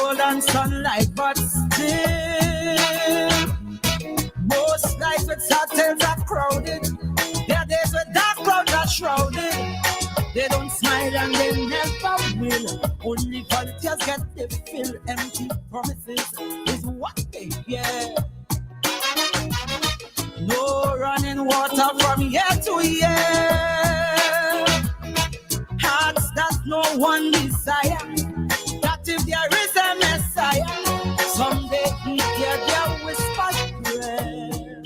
golden sunlight, but still, most nights with hotels are crowded. There are days with dark clouds are shrouded. They don't smile and they never will. Only volunteers get the fill. Empty promises is what they hear. No running water from year to year. Hearts that no one desire. That if there is a Messiah, someday he hear their whispered prayer.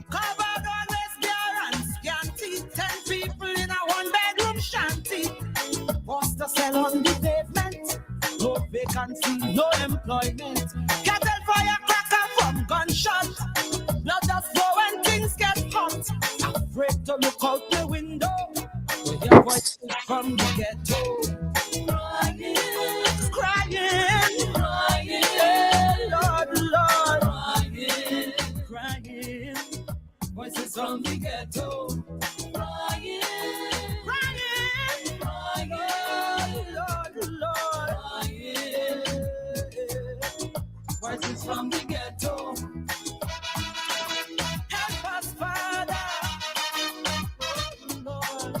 Covered always bare and scanty. 10 people in a one-bedroom shanty. Forced to sell on the pavement. No vacancy, no employment. Cattle firecracker from gunshot. Blood that flow when things get hot. Afraid to look out the window. We hear voices from the ghetto. Crying, crying, Lord, Lord, crying, voices from the ghetto. Crying, crying, Lord, Lord, voices from the ghetto. Help us, Father, Lord.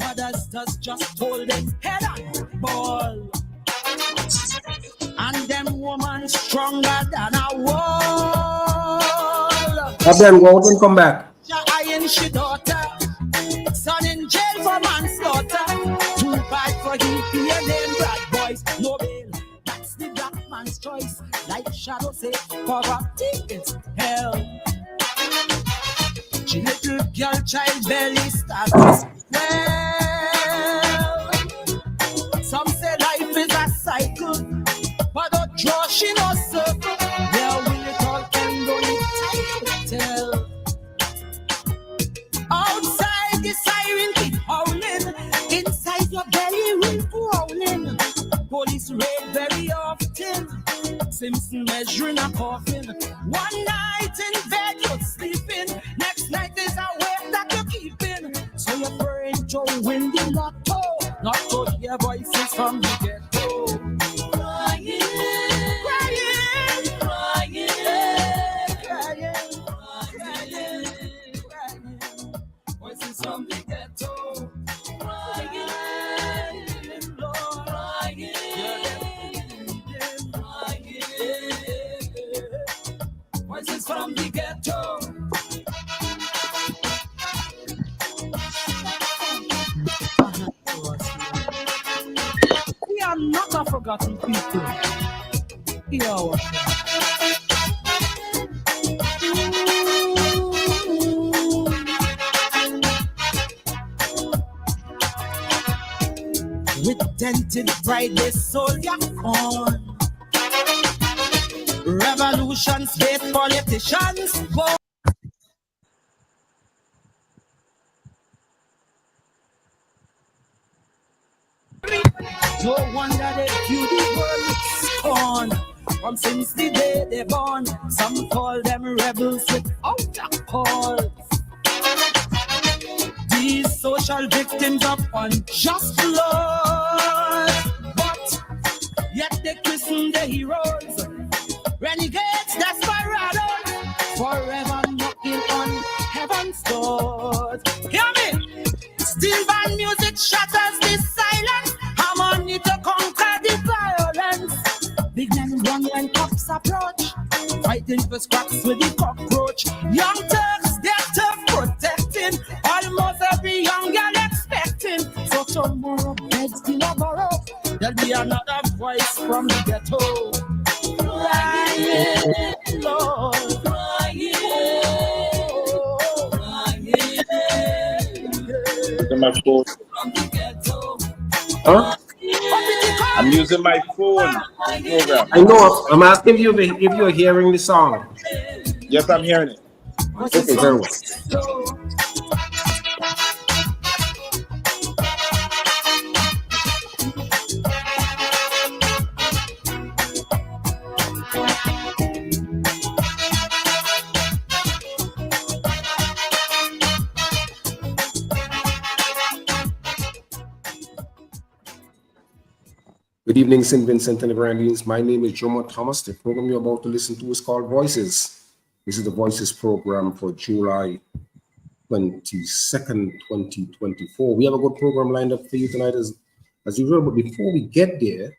Mothers just hold them head on ball. And them woman stronger than a wall. Then go out and come back. Iron she daughter. Son in jail for manslaughter. Too bad for him, he and them bad boys. No bail, that's the black man's choice. Like Shadow say, poverty is hell. She little girl child belly starts well. Some say life is a cycle, but don't draw she no circle. Where will it all end? Only time to tell. Outside the siren keep howling, inside your belly will growling. Police raid very often. Simpson measuring a coffin. One night in bed you're sleeping, next night is a wave that you're keeping. So you're praying to win the lotto, not to hear voices from the ghetto. Crying, crying, crying, crying, crying, voices from the ghetto. Crying, Lord, crying. Voices from the ghetto. We are not a forgotten people. Yo. With dented pride, they sold your corn. Revolutions, hate politicians. No wonder they view the world scorn. From since the day they born, some call them rebels without a cause. These social victims of unjust laws, but yet they christen the heroes. Renegades, desperados, forever knocking on heaven's doors. Hear me? Steel band music shatters the silence. Harmony to conquer the violence. Big men run when cops approach, fighting for scraps with the cockroach. Young Turks, they're tough protecting. Almost every young girl expecting. So tomorrow, begs the tomorrow, there'll be another voice from the ghetto. Crying, Lord, crying, Using my phone. Huh? I'm using my phone program. I know. I'm asking you if you're hearing the song. Yes, I'm hearing it. Okay, very well. Good evening, St. Vincent and the Grenadines. My name is Jomo Thomas. The program you're about to listen to is called Voices. This is the Voices program for July 22nd, 2024. We have a good program lined up for you tonight as usual, but before we get there,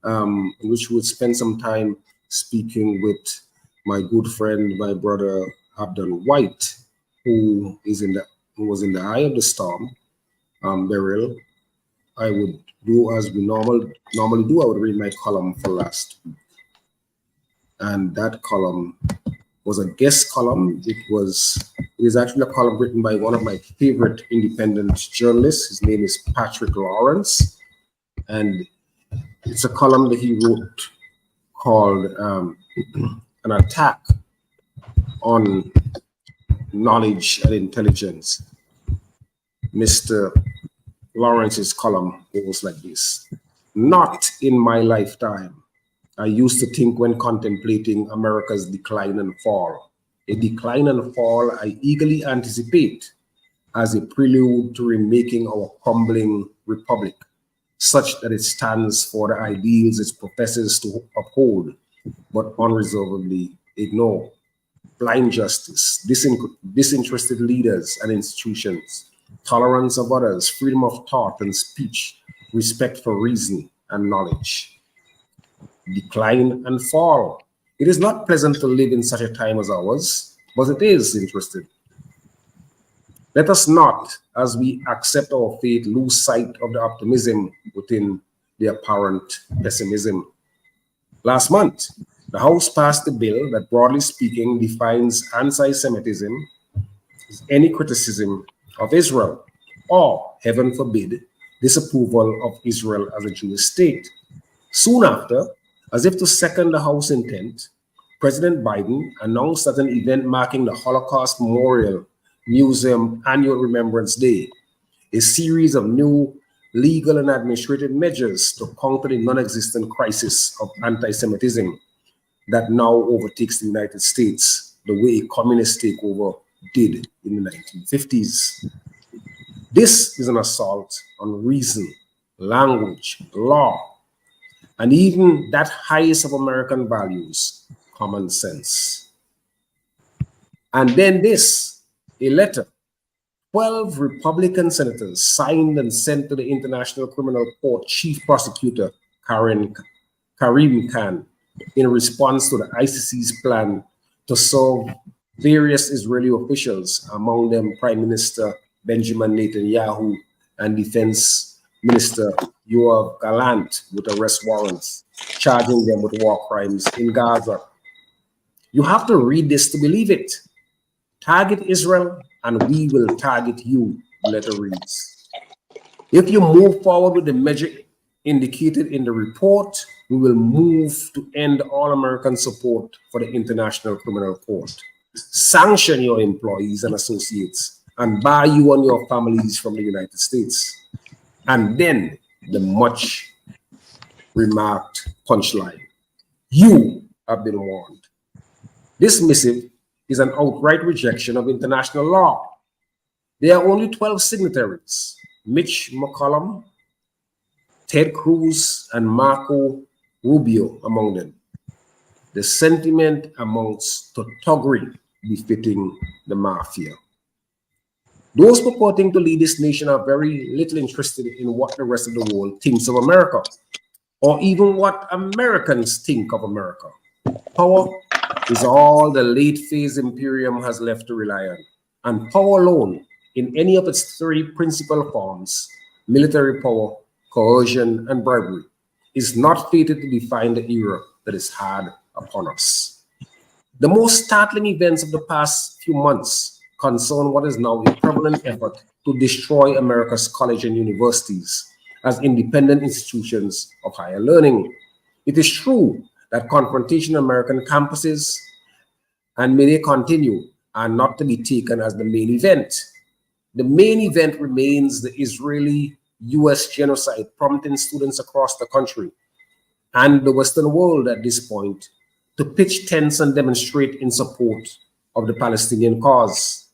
in which we would spend some time speaking with my good friend, my brother Abdul White, who was in the eye of the storm, Beryl. I would do as we normally do. I would read my column for last week, and that column was a guest column. It is actually a column written by one of my favorite independent journalists. His name is Patrick Lawrence, and it's a column that he wrote called "An Attack on Knowledge and Intelligence." Mr. Lawrence's column goes like this: "Not in my lifetime. I used to think when contemplating America's decline and fall, a decline and fall I eagerly anticipate as a prelude to remaking our crumbling republic, such that it stands for the ideals it professes to uphold, but unreservedly ignore. Blind justice, disinterested leaders and institutions, tolerance of others, freedom of thought and speech, respect for reason and knowledge. Decline and fall. It is not pleasant to live in such a time as ours, but it is interesting. Let us not, as we accept our fate, lose sight of the optimism within the apparent pessimism. Last month, the House passed a bill that, broadly speaking, defines anti-Semitism as any criticism of Israel, or, heaven forbid, disapproval of Israel as a Jewish state. Soon after, as if to second the House intent, President Biden announced at an event marking the Holocaust Memorial Museum Annual Remembrance Day a series of new legal and administrative measures to counter the non-existent crisis of anti-Semitism that now overtakes the United States the way a communist takeover did in the 1950s. This is an assault on reason, language, law, and even that highest of American values, common sense. And then this, a letter 12 Republican senators signed and sent to the International Criminal Court Chief Prosecutor Karim Khan in response to the ICC's plan to serve various Israeli officials, among them Prime Minister Benjamin Netanyahu and Defense Minister Yoav Gallant, with arrest warrants, charging them with war crimes in Gaza. You have to read this to believe it. Target Israel and we will target you, the letter reads. If you move forward with the measure indicated in the report, we will move to end all American support for the International Criminal Court, sanction your employees and associates, and bar you and your families from the United States. And then the much remarked punchline: you have been warned. This missive is an outright rejection of international law. There are only 12 signatories: Mitch McConnell, Ted Cruz, and Marco Rubio among them. The sentiment amounts to thuggery befitting the mafia. Those purporting to lead this nation are very little interested in what the rest of the world thinks of America, or even what Americans think of America. Power is all the late phase imperium has left to rely on, and power alone, in any of its three principal forms, military power, coercion, and bribery, is not fated to define the era that is hard upon us. The most startling events of the past few months concern what is now a prevalent effort to destroy America's colleges and universities as independent institutions of higher learning. It is true that confrontation in American campuses, and may they continue, are not to be taken as the main event. The main event remains the Israeli-US genocide, prompting students across the country and the Western world at this point to pitch tents and demonstrate in support of the Palestinian cause.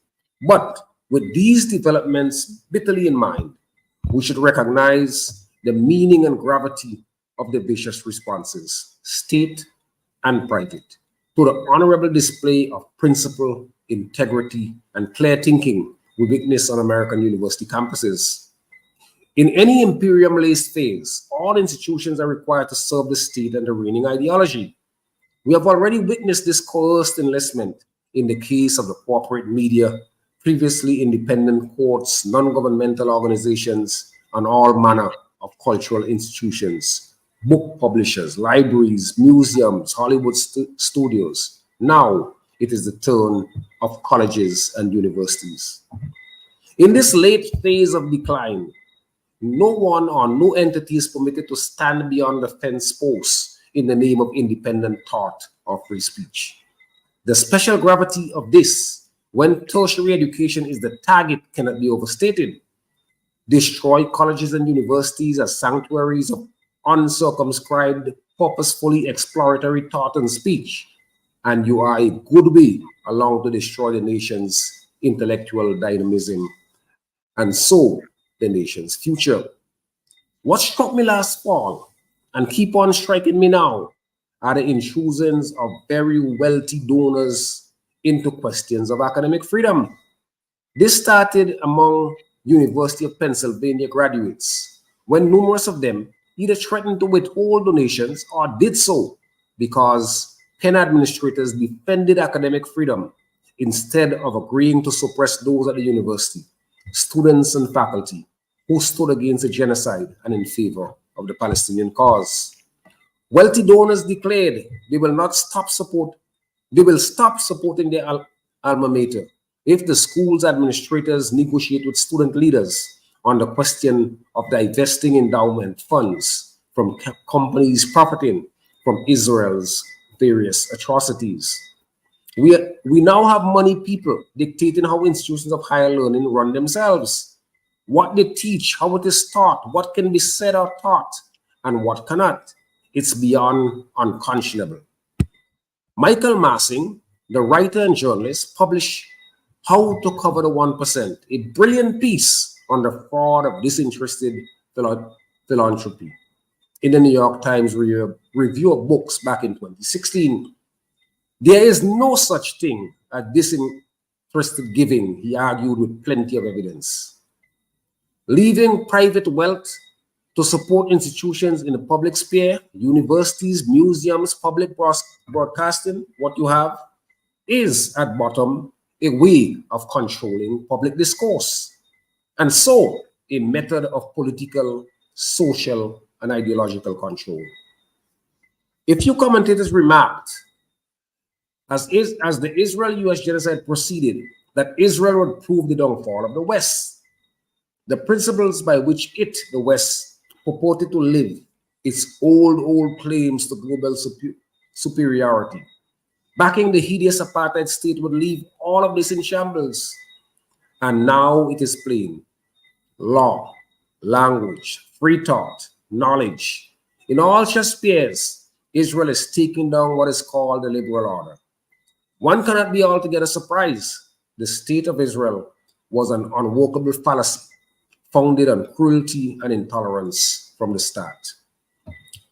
But with these developments bitterly in mind, we should recognize the meaning and gravity of the vicious responses, state and private, to the honorable display of principle, integrity, and clear thinking we witness on American university campuses. In any imperium-laced phase, all institutions are required to serve the state and the reigning ideology. We have already witnessed this coerced enlistment in the case of the corporate media, previously independent courts, non-governmental organizations, and all manner of cultural institutions, book publishers, libraries, museums, Hollywood studios. Now it is the turn of colleges and universities. In this late phase of decline, no one or no entity is permitted to stand beyond the fence posts in the name of independent thought or free speech. The special gravity of this, when tertiary education is the target, cannot be overstated. Destroy colleges and universities as sanctuaries of uncircumscribed, purposefully exploratory thought and speech, and you are a good way along to destroy the nation's intellectual dynamism and so the nation's future. What struck me last fall and keep on striking me now are the intrusions of very wealthy donors into questions of academic freedom. This started among University of Pennsylvania graduates, when numerous of them either threatened to withhold donations or did so because Penn administrators defended academic freedom instead of agreeing to suppress those at the university, students and faculty, who stood against the genocide and in favor of the Palestinian cause. Wealthy donors declared they will stop supporting their alma mater if the school's administrators negotiate with student leaders on the question of divesting endowment funds from companies profiting from Israel's various atrocities. We now have money people dictating how institutions of higher learning run themselves, what they teach, how it is taught, what can be said or taught, and what cannot. It's beyond unconscionable. Michael Massing, the writer and journalist, published How to Cover the 1%, a brilliant piece on the fraud of disinterested philanthropy in the New York Times review of books back in 2016. There is no such thing as disinterested giving, he argued with plenty of evidence. Leaving private wealth to support institutions in the public sphere, universities, museums, public broadcasting, what you have is at bottom a way of controlling public discourse, and so a method of political, social, and ideological control. A few commentators remarked, as the Israel-US genocide proceeded, that Israel would prove the downfall of the West. The principles by which the West, purported to live its old claims to global superiority, backing the hideous apartheid state, would leave all of this in shambles. And now it is plain. Law, language, free thought, knowledge. In all such spheres, Israel is taking down what is called the liberal order. One cannot be altogether surprised. The state of Israel was an unworkable fallacy, founded on cruelty and intolerance from the start.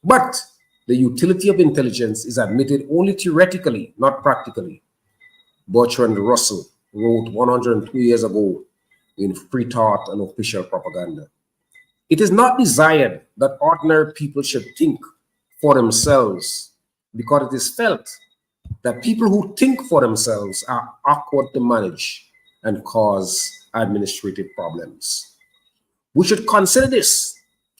But the utility of intelligence is admitted only theoretically, not practically. Bertrand Russell wrote 102 years ago in Free Thought and Official Propaganda. It is not desired that ordinary people should think for themselves, because it is felt that people who think for themselves are awkward to manage and cause administrative problems. We should consider this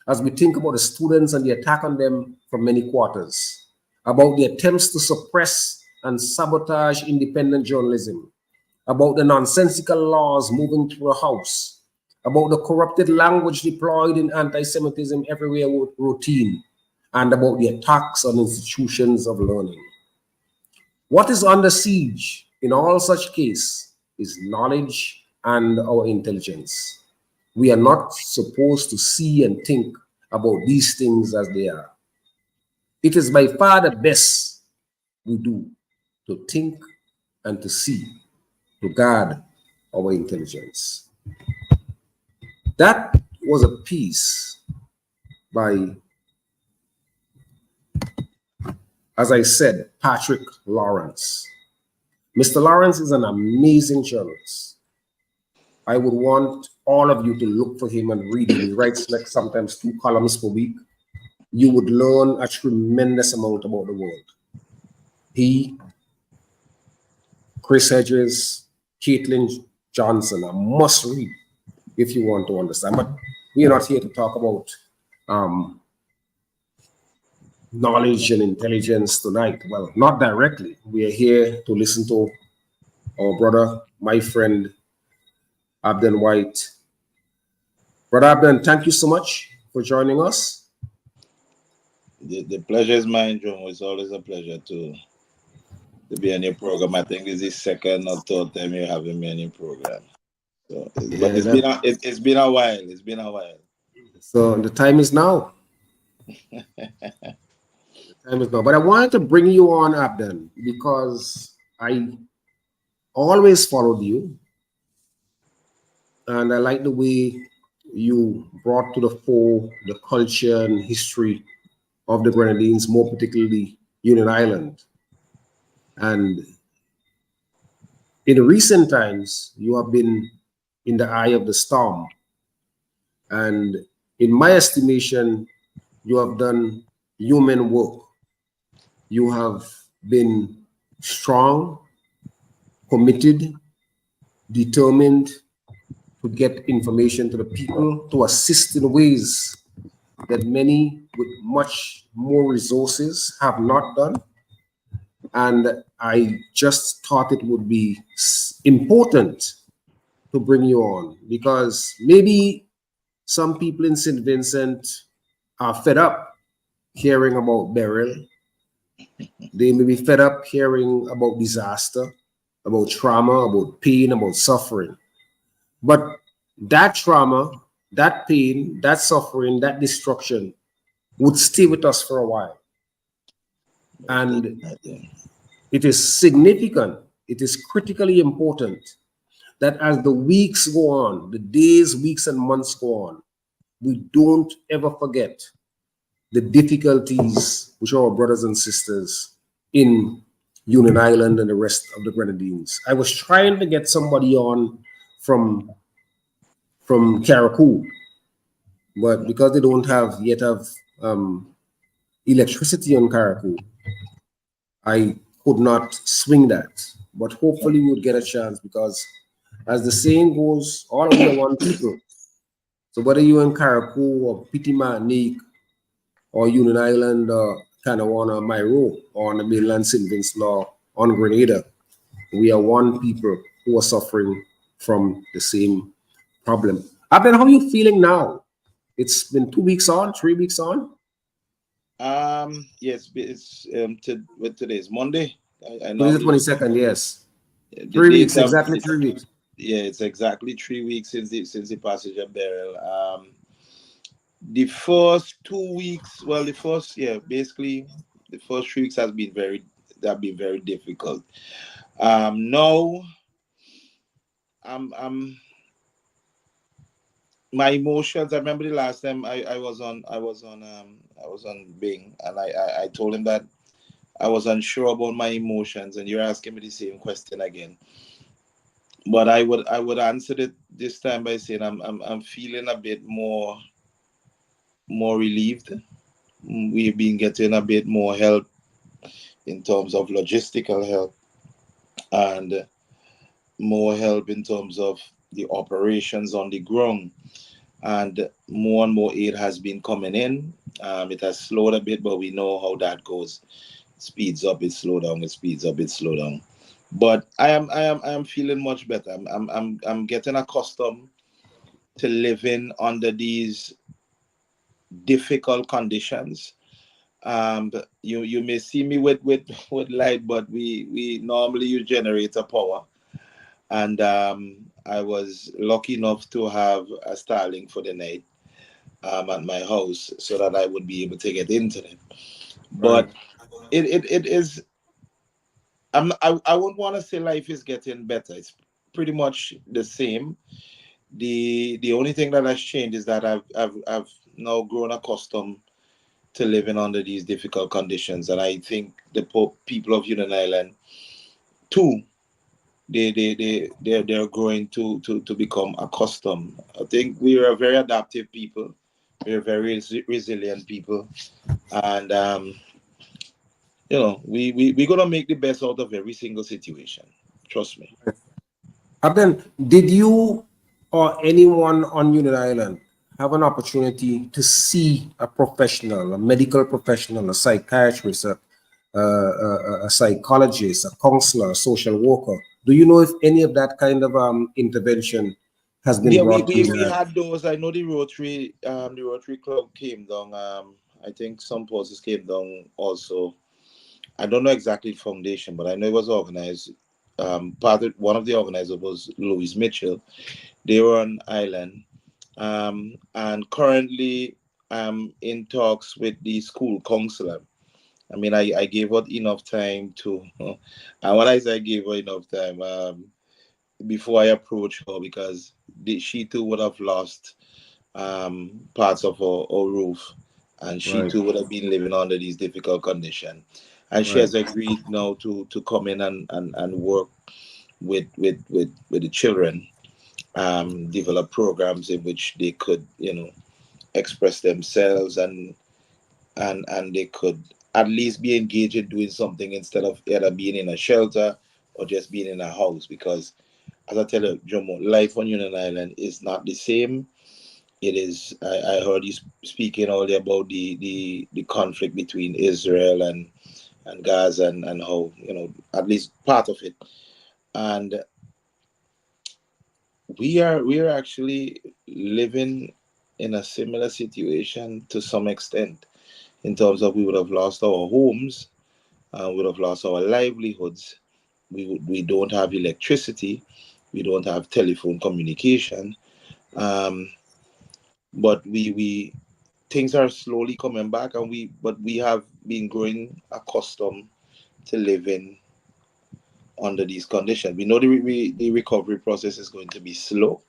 as we think about the students and the attack on them from many quarters, about the attempts to suppress and sabotage independent journalism, about the nonsensical laws moving through the House, about the corrupted language deployed in anti-Semitism everywhere with routine, and about the attacks on institutions of learning. What is under siege in all such case is knowledge and our intelligence. We are not supposed to see and think about these things as they are. It is by far the best we do to think and to see, to guard our intelligence. That was a piece by as I said, Patrick Lawrence. Mr. Lawrence is an amazing journalist. I would want all of you to look for him and read him. He writes like sometimes 2 columns per week. You would learn a tremendous amount about the world. He, Chris Hedges, Caitlin Johnson, a must read if you want to understand. But we are not here to talk about knowledge and intelligence tonight. Well, not directly. We are here to listen to our brother, my friend, Abden White. Brother Abden, thank you so much for joining us. The pleasure is mine, Joe. It's always a pleasure to be on your program. I think this is the second or third time you're having me on your program. So, but it's been a while. It's been a while. So the time is now. But I wanted to bring you on, Abden, because I always followed you, and I like the way you brought to the fore the culture and history of the Grenadines, more particularly Union Island. And in recent times, you have been in the eye of the storm. And in my estimation, you have done human work. You have been strong, committed, determined to get information to the people, to assist in ways that many with much more resources have not done. And I just thought it would be important to bring you on because maybe some people in St. Vincent are fed up hearing about burial. They may be fed up hearing about disaster, about trauma, about pain, about suffering. But that trauma, that pain, that suffering, that destruction would stay with us for a while. And it is significant, it is critically important that as the weeks go on, the days, weeks, and months go on, we don't ever forget the difficulties which our brothers and sisters in Union Island and the rest of the Grenadines. I was trying to get somebody on from Caracou, but because they don't have electricity on Caracou, I could not swing that. But hopefully we would get a chance because, as the saying goes, all we are one people. So whether you're in Caracou or Petit Martinique or Union Island or Canawana, Mairo, or on the mainland St. Vincent or on Grenada, we are one people who are suffering from the same problem. Abden, how are you feeling now? It's been 2 weeks on, 3 weeks on? Yes, it's today is Monday. I Today know is the 22nd, yes. the 3 weeks, date exactly 3 weeks. Yeah, it's exactly 3 weeks since the passage of burial. The first 2 weeks, well, basically the first 3 weeks have been very difficult. Now I'm my emotions. I remember the last time I was on Bing, and I told him that I was unsure about my emotions, and you're asking me the same question again. But I would answer it this time by saying I'm feeling a bit more relieved. We've been getting a bit more help in terms of logistical help and more help in terms of the operations on the ground. And more aid has been coming in. It has slowed a bit, but we know how that goes. It speeds up, it slows down. It speeds up, it slows down. But I am feeling much better. I'm getting accustomed to living under these difficult conditions. You may see me with light, but we normally use generator power, and I was lucky enough to have a Starlink for the night at my house so that I would be able to get internet. But it is. I wouldn't want to say life is getting better. It's pretty much the same. The only thing that has changed is that I've now grown accustomed to living under these difficult conditions. And I think the people of Union Island too, they're growing to become accustomed. I think we are a very adaptive people. We're very resilient people, and we're gonna make the best out of every single situation. Trust me. Abden, did you or anyone on Union Island have an opportunity to see a professional, a medical professional, a psychiatrist, a psychologist, a counselor, a social worker? Do you know if any of that kind of intervention has been Yeah, we, brought to we, you? we had those. I know the Rotary Club came down. I think some forces came down also. I don't know exactly the foundation, but I know it was organized. One of the organizers was Louis Mitchell. They were on island, and currently I'm in talks with the school counselor. I mean, I gave her enough time to, and when I say I gave her enough time, before I approach her, because she too would have lost parts of her roof, and she Right, too would have been living under these difficult conditions. And she right, has agreed now to come in and work with the children, develop programs in which they could, express themselves, and they could at least be engaged in doing something instead of either being in a shelter or just being in a house. Because as I tell you, Jomo, life on Union Island is not the same. It is. I heard you speaking earlier about the conflict between Israel and Gaza, and how, at least part of it. And we are actually living in a similar situation to some extent, in terms of we would have lost our homes, we would have lost our livelihoods. We don't have electricity, we don't have telephone communication, um, but we things are slowly coming back, and we have been growing accustomed to living under these conditions. We know the recovery process is going to be slow,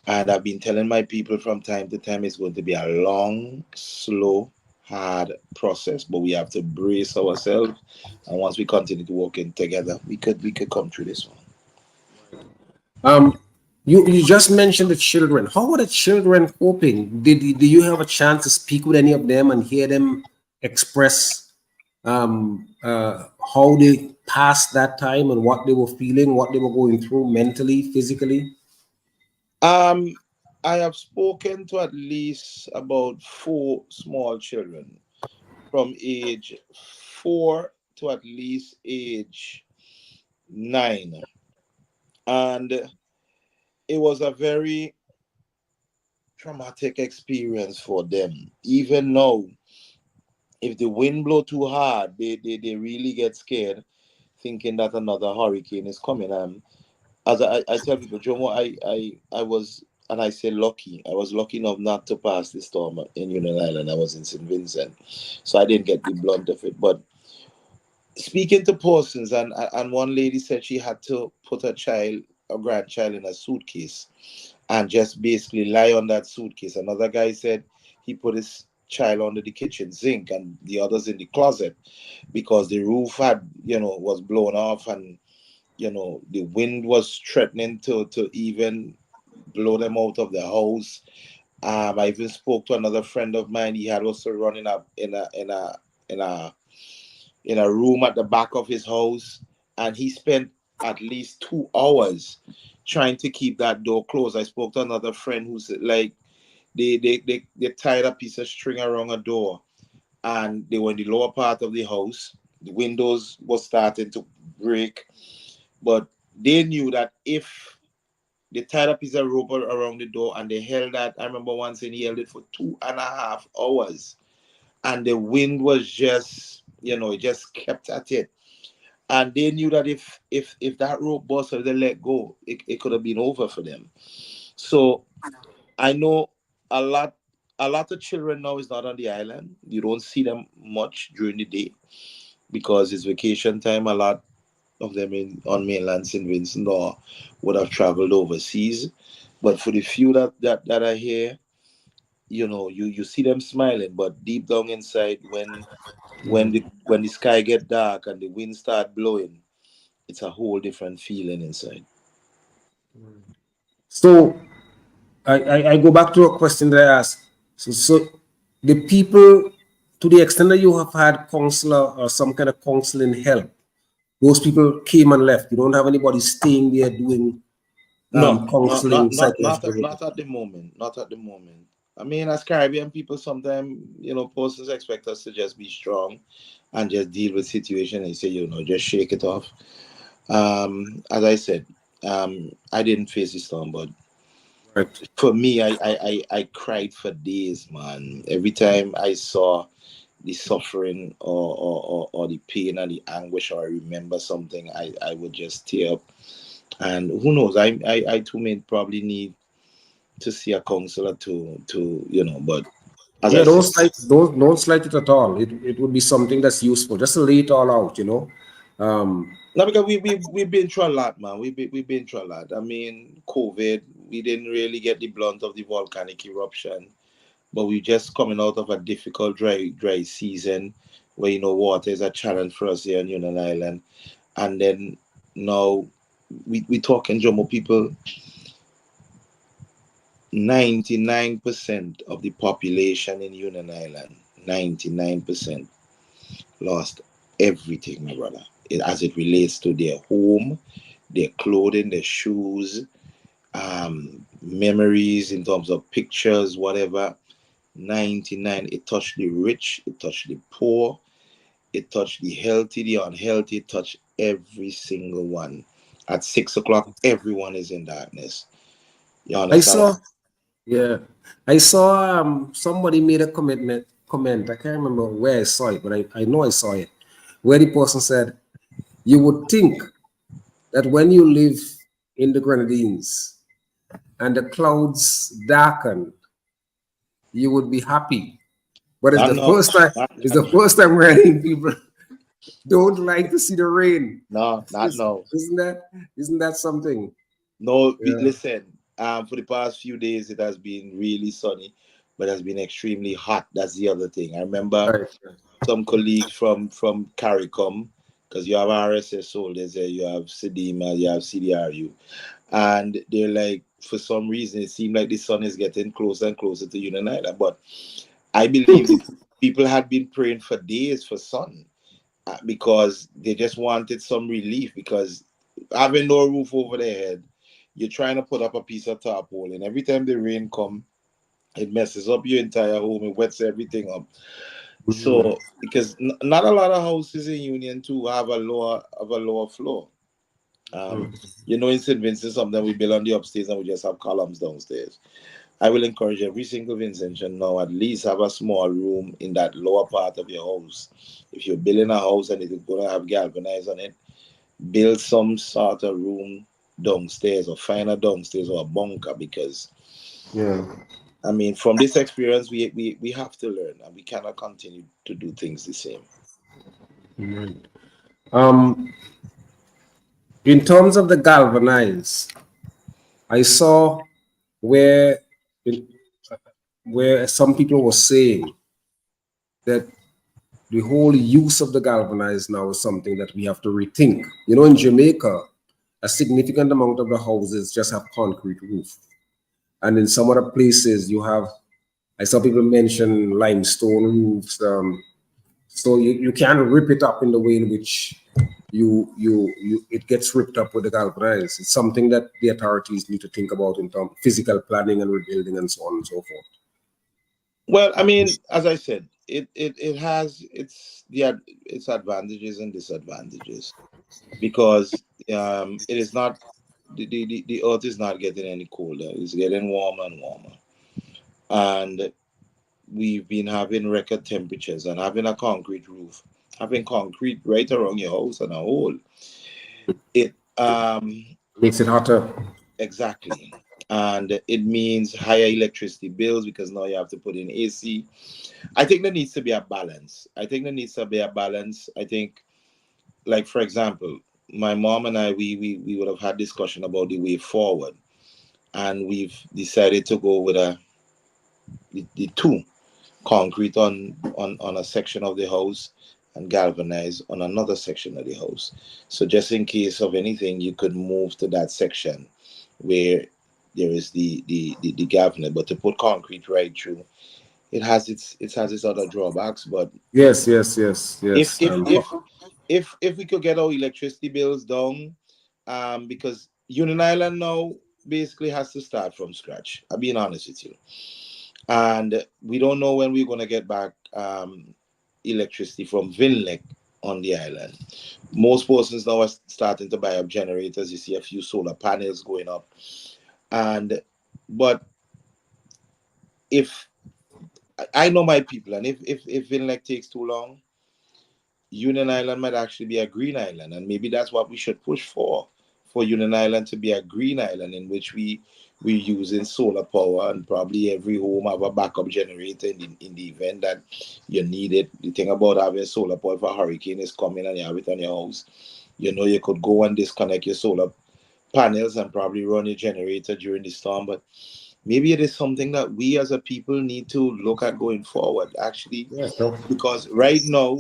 and I've been telling my people from time to time it's going to be a long, slow, hard process, but we have to brace ourselves. And once we continue to work in together, we could come through this one. right. You just mentioned the children. How are the children coping? Do you have a chance to speak with any of them and hear them express how they passed that time and what they were feeling, what they were going through mentally, physically? Um, I have spoken to at least about four small children from age 4 to at least age 9, and it was a very traumatic experience for them. Even now, if the wind blow too hard, they really get scared, thinking that another hurricane is coming. As I tell people, Jomo, I was, and I say lucky. I was lucky enough not to pass the storm in Union Island. I was in St. Vincent, so I didn't get the blunt of it. But speaking to persons, and one lady said she had to put a grandchild, in a suitcase and just basically lie on that suitcase. Another guy said he put his child under the kitchen sink and the others in the closet, because the roof was blown off, and the wind was threatening to even blow them out of the house. I even spoke to another friend of mine. He had also running up in a in a room at the back of his house, and he spent at least 2 hours trying to keep that door closed. I spoke to another friend who said, like, they tied a piece of string around a door, and they were in the lower part of the house. The windows were starting to break, but they knew that if they tied a piece of rope around the door and they held that, I remember once he held it for 2.5 hours, and the wind was just, it just kept at it. And they knew that if that rope burst or they let go, it could have been over for them. So I know a lot a lot of children now is not on the island. You don't see them much during the day because it's vacation time. A lot of them on mainland St. Vincent or would have traveled overseas. But for the few that are here, you see them smiling, but deep down inside, when the sky get dark and the wind start blowing, it's a whole different feeling inside. So I go back to a question that I asked. So the people, to the extent that you have had counselor or some kind of counseling help, those people came and left. You don't have anybody staying there doing No, not counseling, not not not psychological work. not at the moment. Not at the moment. I mean, as Caribbean people, sometimes persons expect us to just be strong and just deal with situation and say, just shake it off. As I said, I didn't face the storm, but Right. for me, I cried for days, man. Every time I saw the suffering or the pain and the anguish, or I remember something, I would just tear up. And who knows, I too may probably need to see a counselor to. But as I Yeah, said, don't slight it at all. It would be something that's useful. Just to lay it all out. not because we've been through a lot, man. We've been through a lot. I mean, COVID, we didn't really get the blunt of the volcanic eruption, but we just coming out of a difficult dry season where water is a challenge for us here on Union Island. And then now we talking Jomo people, 99% of the population in Union Island, 99% lost everything, my brother. As it relates to their home, their clothing, their shoes, memories in terms of pictures, whatever. 99, it touched the rich, it touched the poor, it touched the healthy, the unhealthy, it touched every single one. At 6 o'clock, everyone is in darkness. You I understand? saw, yeah, I saw somebody made a comment. I can't remember where I saw it, but I know I saw it, where the person said, you would think that when you live in the Grenadines and the clouds darken, you would be happy. But it's Not the no, first time. not, It's the first time we're hearing people don't like to see the rain. no, not no. Isn't that something? No, Yeah. listen. For the past few days, it has been really sunny, but it has been extremely hot. That's the other thing. I remember Right. some colleagues from CARICOM, because you have RSS holders there, you have SEDIMA, you have CDRU, and they're like, for some reason, it seemed like the sun is getting closer and closer to Union Island. But I believe the people had been praying for days for sun, because they just wanted some relief, because having no roof over their head, you're trying to put up a piece of tarpaulin, and every time the rain come, it messes up your entire home, it wets everything up. Mhm. So because not a lot of houses in Union too have a lower floor. um in St. Vincent, sometimes we build on the upstairs and we just have columns downstairs. I will encourage every single Vincentian now at least have a small room in that lower part of your house. If you're building a house and it's going to have galvanized on it, build some sort of room downstairs, or find a downstairs or a bunker, because Yeah. I mean, from this experience, we have to learn, and we cannot continue to do things the same. Mhm. Um, in terms of the galvanize, I saw where in, where some people were saying that the whole use of the galvanized now is something that we have to rethink. In Jamaica, a significant amount of the houses just have concrete roof, and in some other places you have. I saw people mention limestone roofs. So you can rip it up in the way in which you it gets ripped up with the galvanized. It's something that the authorities need to think about in terms of physical planning and rebuilding and so on and so forth. Well, I mean, as I said, it has its advantages and disadvantages, because it is not the earth is not getting any colder; it's getting warmer and warmer, and we've been having record temperatures, and having a concrete roof, having concrete right around your house and a hole, it Makes it hotter. exactly. And it means higher electricity bills, because now you have to put in AC. I think there needs to be a balance. I think, like, for example, my mom and I, we would have had discussion about the way forward, and we've decided to go with the two, concrete on a section of the house and galvanized on another section of the house. So just in case of anything, you could move to that section where there is the galvanized. But to put concrete right through, it has its other drawbacks. But Yes, yes, yes, if yes. if if if we could get our electricity bills down, because Union Island now basically has to start from scratch. I'm being honest with you, and we don't know when we're gonna get back electricity from Vinlek on the island. Most persons now are starting to buy up generators. You see a few solar panels going up, and but if I know my people, and if Vinlek takes too long, Union Island might actually be a green island, and maybe that's what we should push for Union Island to be a green island in which we're using solar power, and probably every home have a backup generator in the event that you need it. The thing about having solar power, if a hurricane is coming and you have it on your house, you know you could go and disconnect your solar panels and probably run your generator during the storm. But maybe it is something that we as a people need to look at going forward, actually, yes, no. because right now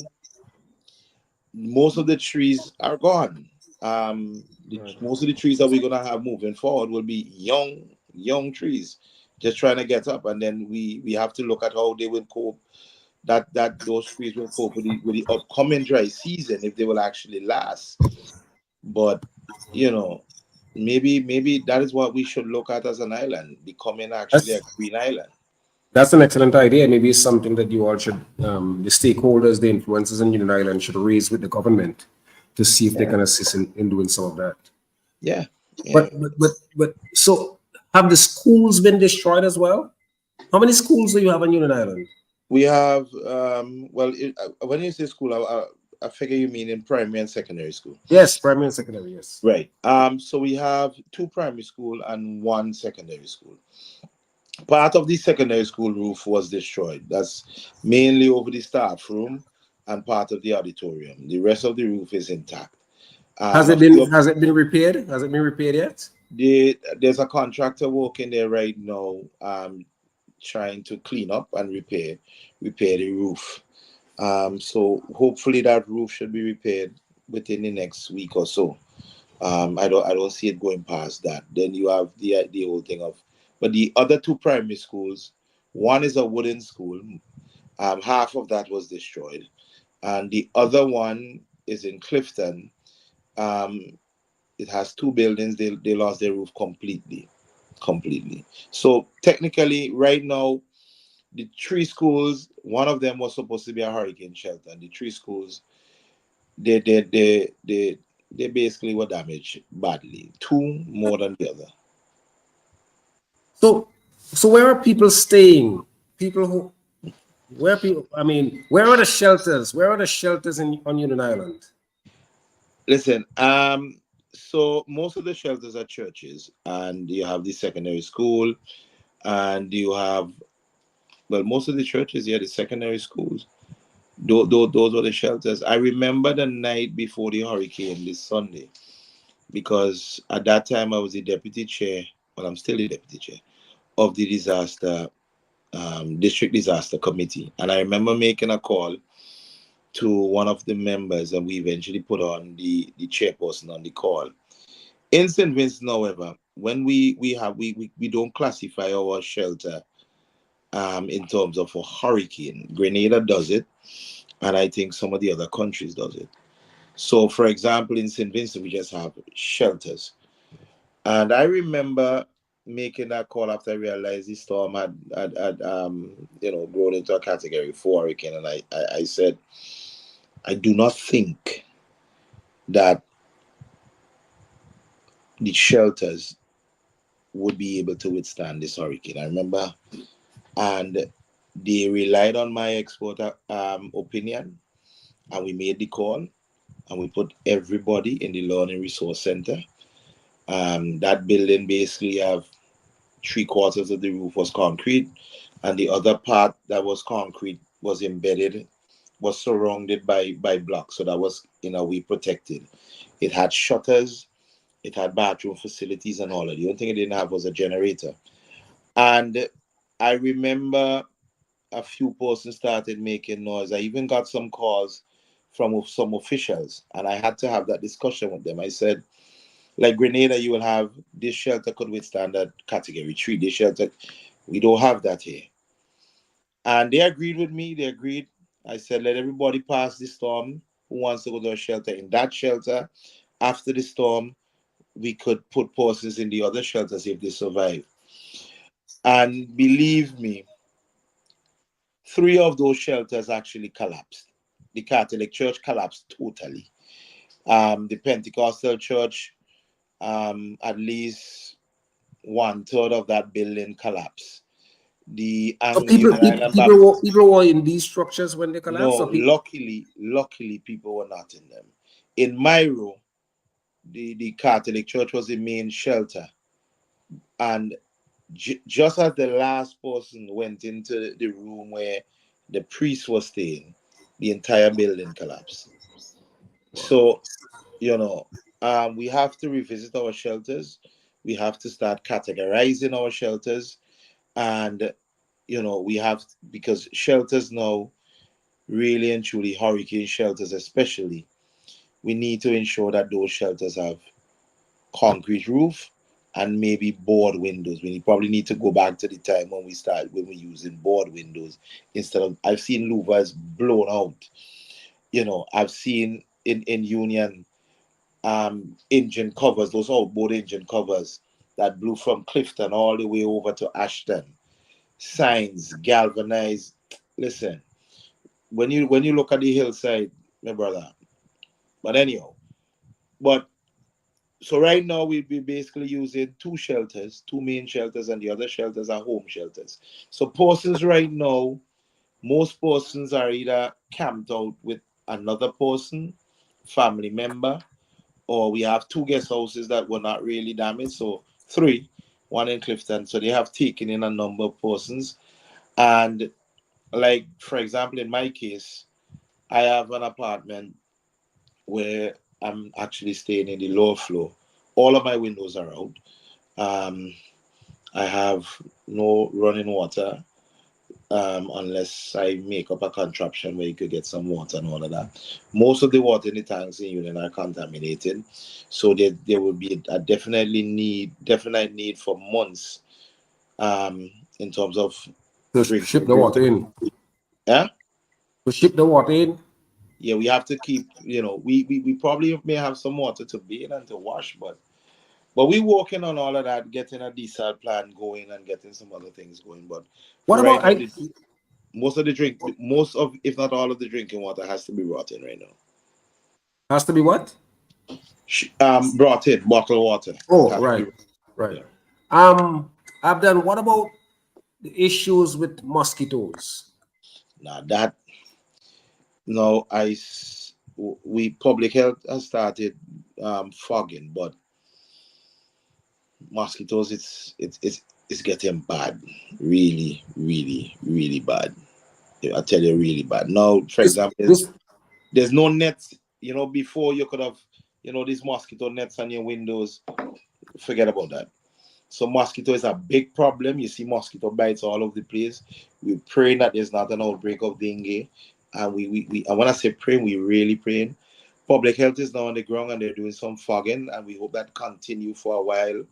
most of the trees are gone. Right. Most of the trees that we're gonna have moving forward will be young trees, just trying to get up, and then we have to look at how they will cope. That those trees will cope with the upcoming dry season if they will actually last. But you know, maybe that is what we should look at as an island, becoming actually a That's green island. that's an excellent idea. Maybe it's something that you all should, the stakeholders, the influencers in Union Island should raise with the government to see if they Yeah, can assist in doing some of that. yeah, yeah. But so have the schools been destroyed as well? How many schools do you have on Union Island? We have well, when you say school, I figure you mean in primary and secondary school, Yes, primary and secondary. Yes. right? So we have two primary school and one secondary school. Part of the secondary school roof was destroyed. That's mainly over the staff room and part of the auditorium. The rest of the roof is intact. A few of Has it been repaired? Has it been repaired yet? there's a contractor working there right now, trying to clean up and repair the roof. So hopefully that roof should be repaired within the next week or so. I don't see it going past that. Then you have the whole thing of, but the other two primary schools, one is a wooden school. Half of that was destroyed, and the other one is in Clifton. Um, it has two buildings. They lost their roof completely. So technically, right now, the three schools, one of them was supposed to be a hurricane shelter. The three schools, they they they they they basically were damaged badly. Two more than the other. So so where are people staying? People who where people I mean, where are the shelters? Where are the shelters in on Union Island? Listen, so most of the shelters are churches, and you have the secondary school, and you have, well, most of the churches, yeah, the secondary schools. Those were the shelters. I remember the night before the hurricane, this Sunday, because at that time I was the deputy chair. Well, I'm still the deputy chair of the district disaster committee, and I remember making a call to one of the members, and we eventually put on the chairperson on the call. In St. Vincent, however, when we don't classify our shelter in terms of a hurricane. Grenada does it, and I think some of the other countries does it. So, for example, in St. Vincent, we just have shelters. And I remember making that call after I realized the storm had grown into a category 4 hurricane. And I said, I do not think that the shelters would be able to withstand this hurricane. I remember, and they relied on my expert opinion, and we made the call, and we put everybody in the learning resource center. That building basically have 3/4 of the roof was concrete, and the other part that was concrete was embedded, was surrounded by blocks, so that was in a way protected. It had shutters, it had bathroom facilities and all of that. The only thing it didn't have was a generator. And I remember a few persons started making noise. I even got some calls from some officials, and I had to have that discussion with them. I said, like Grenada, you will have this shelter could withstand that category 3. This shelter, we don't have that here. And they agreed with me. They agreed. I said, let everybody pass the storm who wants to go to a shelter. In that shelter, after the storm, we could put persons in the other shelters if they survive. And believe me, 3 of those shelters actually collapsed. The Catholic Church collapsed totally. The Pentecostal Church, at least 1/3 of that building collapsed. The So Anglican Island Baptist, people were in these structures when they collapsed. no, So people, luckily, people were not in them. In my room, the Catholic Church was the main shelter, and just as the last person went into the room where the priest was staying, the entire building collapsed. So, you know, we have to revisit our shelters. We have to start categorizing our shelters, and we have, because shelters now, really and truly, hurricane shelters especially, we need to ensure that those shelters have concrete roof and maybe board windows. We probably need to go back to the time when we're using board windows instead of, I've seen louvers blown out. I've seen in Union engine covers, those outboard engine covers that blew from Clifton all the way over to Ashton. Signs galvanized. Listen, when you look at the hillside, my brother. But anyhow, but so right now we'll be basically using 2 shelters, 2 main shelters, and the other shelters are home shelters. So persons right now, most persons are either camped out with another person, family member, or we have 2 guest houses that were not really damaged. So 3, one in Clifton. So they have taken in a number of persons. And like, for example, in my case, I have an apartment where I'm actually staying in the lower floor. All of my windows are out. Um, I have no running water, unless I make up a contraption where you could get some water and all of that. Most of the water in the tanks in Union are contaminated, so there will be a definite need for months, in terms of to ship drinking. the water in. Yeah, To ship the water in. yeah, we have to keep. We probably may have some water to bathe and to wash, but we're working on all of that, getting a desal plan going and getting some other things going. But What for about right now, most of, if not all of the drinking water has to be brought in right now. has to be what? Brought in bottled water. It Oh, has to right, be. right. Yeah. Abdan, what about the issues with mosquitoes? Now that now we public health has started fogging, but mosquitoes, it's getting bad, really, really, really bad. I tell you, really bad. Now, for This, example, this, there's no nets. Before you could have, these mosquito nets on your windows. Forget about that. So mosquito is a big problem. You see mosquito bites all over the place. We're praying that there's not an outbreak of dengue. And we and when I say praying, we really praying. Public health is now on the ground and they're doing some fogging, and we hope that continue for a while.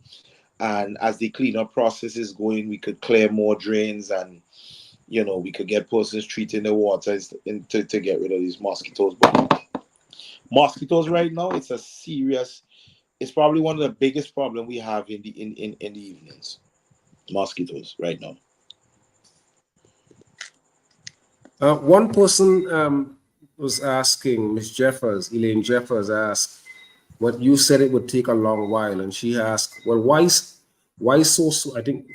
And as the cleanup process is going, we could clear more drains, and we could get persons treating the water to get rid of these mosquitoes. But mosquitoes right now, it's probably one of the biggest problem we have in the evenings. Mosquitoes right now. one person was asking, Miss Jeffers, Elaine Jeffers asked, what you said it would take a long while, and she asked, well, why so slow? I think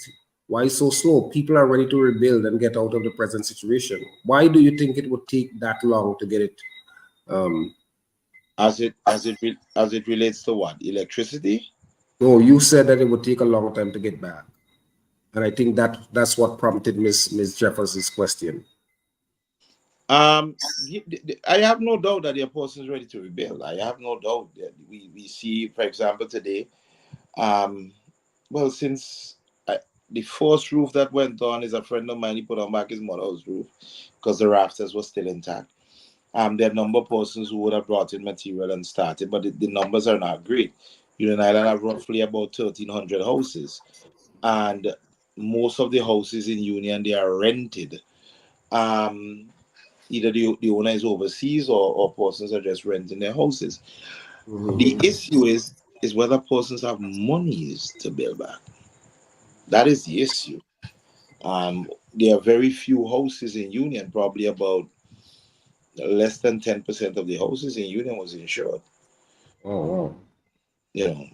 why so slow? People are ready to rebuild and get out of the present situation. Why do you think it would take that long to get it? Um, As it relates to what, electricity? no, you said that it would take a long time to get back, and I think that's what prompted Miss Jeffers' question. I have no doubt that the person is ready to rebuild. I have no doubt that we see, for example, today. Well, since the first roof that went on is a friend of mine. He put on back his mother's roof because the rafters were still intact. There are a number of persons who would have brought in material and started, but the numbers are not great. Union Island have roughly about 1,300 houses, and most of the houses in Union, they are rented. Um, Either the owner is overseas, or persons are just renting their houses. The Mm-hmm. issue is whether persons have monies to build back. That is the issue. There are very few houses in Union, probably about less than 10% of the houses in Union was insured. Oh, wow. You know,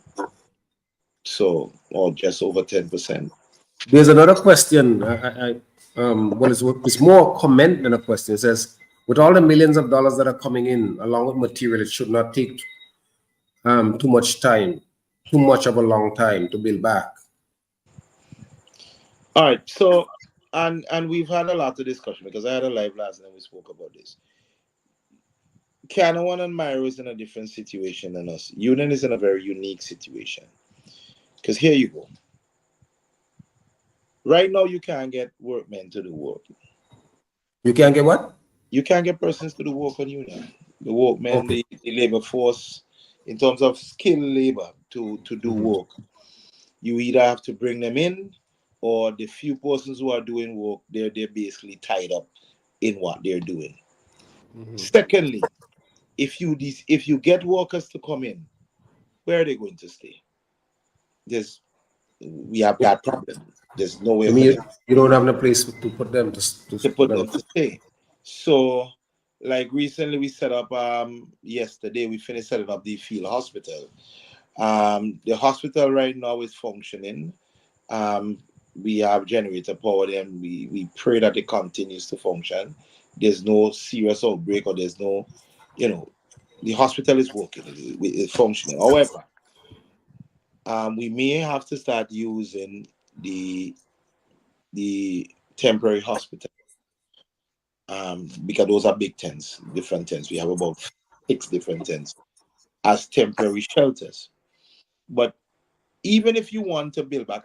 so, or just over 10%. There's another question. Well, it's more a comment than a question. It says, with all the millions of dollars that are coming in, along with material, it should not take too much time, too much of a long time to build back. All right, so and we've had a lot of discussion because I had a live last night. We spoke about this. Canawan and Myro is in a different situation than us. Union is in a very unique situation because here you go. Right now, you can't get workmen to do work. You can't get what? You can't get persons to do work on Union. The workmen, Okay. the labor force, in terms of skilled labor to do Mhm. work, you either have to bring them in, or the few persons who are doing work, they're basically tied up in what they're doing. Mhm. Secondly, if you get workers to come in, where are they going to stay? There's We have that problem. There's You nowhere mean for them you don't have a place to put them to for put them? them to stay. So, like recently, we set up. Yesterday we finished setting up the field hospital. The hospital right now is functioning. Um, we have generator power, and we pray that it continues to function. There's no serious outbreak, or there's no, you know, the hospital is working, it's functioning. However, we may have to start using the temporary hospital, because those are big tents, different tents. We have about 6 different tents as temporary shelters. But even if you want to build back,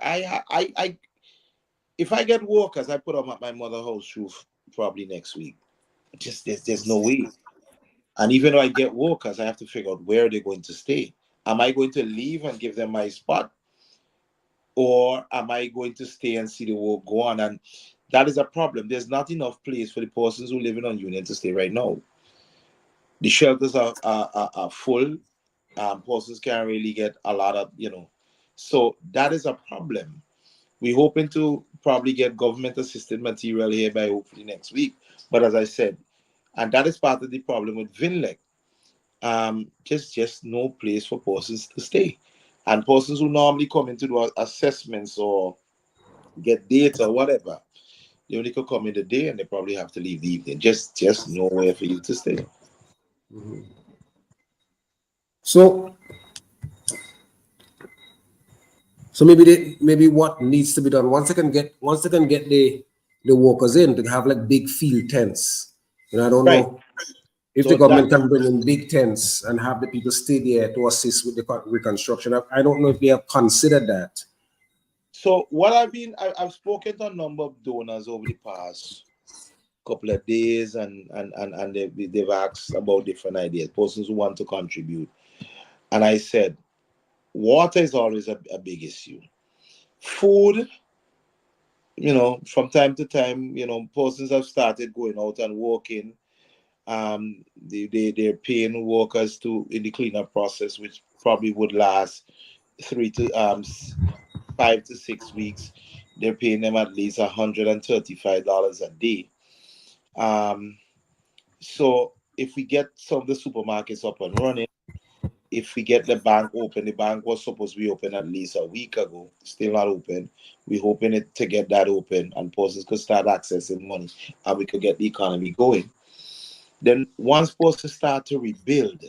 if I get workers, I put them at my mother's house roof probably next week. Just there's no way. And even though I get workers, I have to figure out where they're going to stay. Am I going to leave and give them my spot, or am I going to stay and see the work go on? And that is a problem. There's not enough place for the persons who live in on Union to stay right now. The shelters are full. Persons can't really get a lot of, so that is a problem. We're hoping to probably get government assisted material here by hopefully next week. But as I said, and that is part of the problem with Vinlec. Just no place for persons to stay. And persons who normally come in to do assessments or get data or whatever, they only could come in the day, and they probably have to leave the evening. Just nowhere for you to stay. Mhm. So so maybe what needs to be done once they can get the workers in to have like big field tents. I don't Right. know if the So that government can bring in big tents and have the people stay there to assist with the reconstruction. I don't know if they have considered that. so what I've spoken to a number of donors over the past couple of days, and they've asked about different ideas, persons who want to contribute. And I said, water is always a big issue. Food, from time to time, persons have started going out and working. They're paying workers to in the cleanup process, which probably would last 5 to 6 weeks. They're paying them at least $135 a day. Um, so if we get some of the supermarkets up and running, if we get the bank open, the bank was supposed to be open at least a week ago, still not open. We're hoping it to get that open, and persons could start accessing money, and we could get the economy going. Then once persons start to rebuild,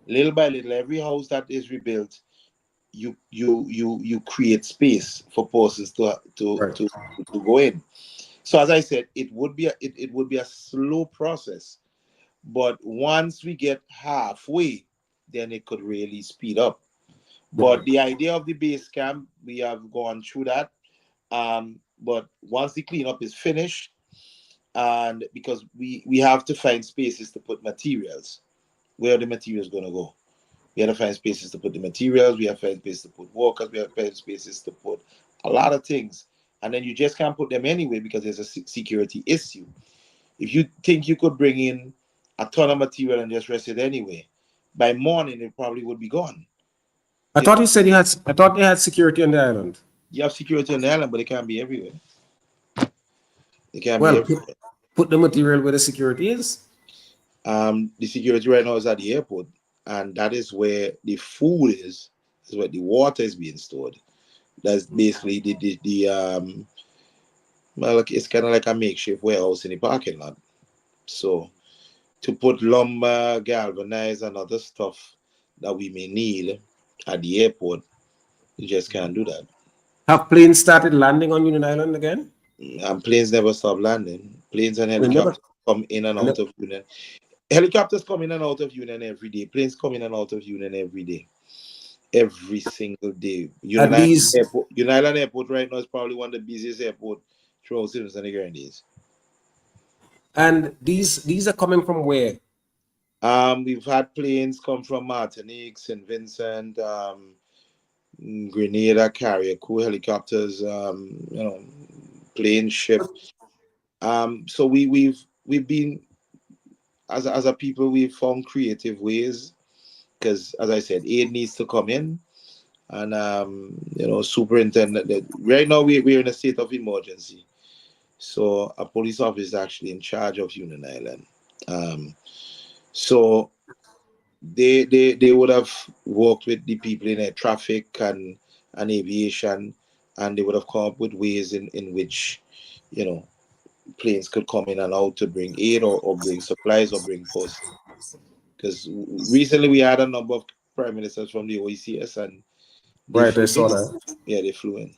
little by little, every house that is rebuilt, you create space for persons Right. to go in. So as I said, it would be a slow process, but once we get halfway, then it could really speed up. But Right. the idea of the base camp, we have gone through that. But once the cleanup is finished, and because we have to find spaces to put materials, where are the materials going to go? We have to find spaces to put the materials. We have to find spaces to put workers. We have to find spaces to put a lot of things. And then you just can't put them anyway because there's a security issue. If you think you could bring in a ton of material and just rest it anyway, by morning it probably would be gone. I thought you said you had. I thought they had security on the island. You have security on the island, but it can't be everywhere. It can't be Well, everywhere. put the material where the security is. The security right now is at the airport, and that is where the food is where the water is being stored. That's basically the well, like, it's kind of like a makeshift warehouse in the parking lot. So to put lumber, galvanize, and other stuff that we may need at the airport, you just can't do that. Have planes started landing on Union Island again? And planes never stop landing. Planes and We never. helicopters come in and out of Union. Helicopters come in and out of Union every day. Planes come in and out of Union every day. Every single day. At least, Union Island Airport right now is probably one of the busiest airports throughout Citizens and the Grenadines. and these are coming from where? We've had planes come from Martinique, St. Vincent, Grenada, Carrier, Crew helicopters, plane, ship. So we've been as a people, we've found creative ways because, as I said, aid needs to come in, and superintendent. Right now we're in a state of emergency, so a police officer is actually in charge of Union Island. So they would have worked with the people in air traffic and aviation, and they would have come up with ways in which, planes could come in and out to bring aid or bring supplies or bring posts. Because recently we had a number of prime ministers from the OECS and they Right, I flew saw in. that. Yeah, they flew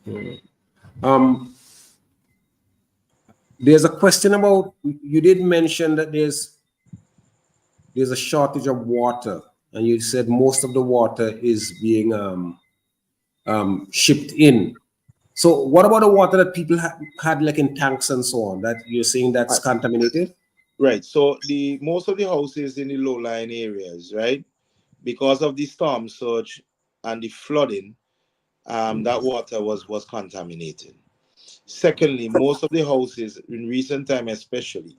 in. Um, there's a question about, you did mention that there's a shortage of water, and you said most of the water is being shipped in. So what about the water that people had like in tanks and so on? That you're saying that's contaminated? Right. So the most of the houses in the low-lying areas, right, because of the storm surge and the flooding, that water was contaminated. Secondly, most of the houses in recent time, especially,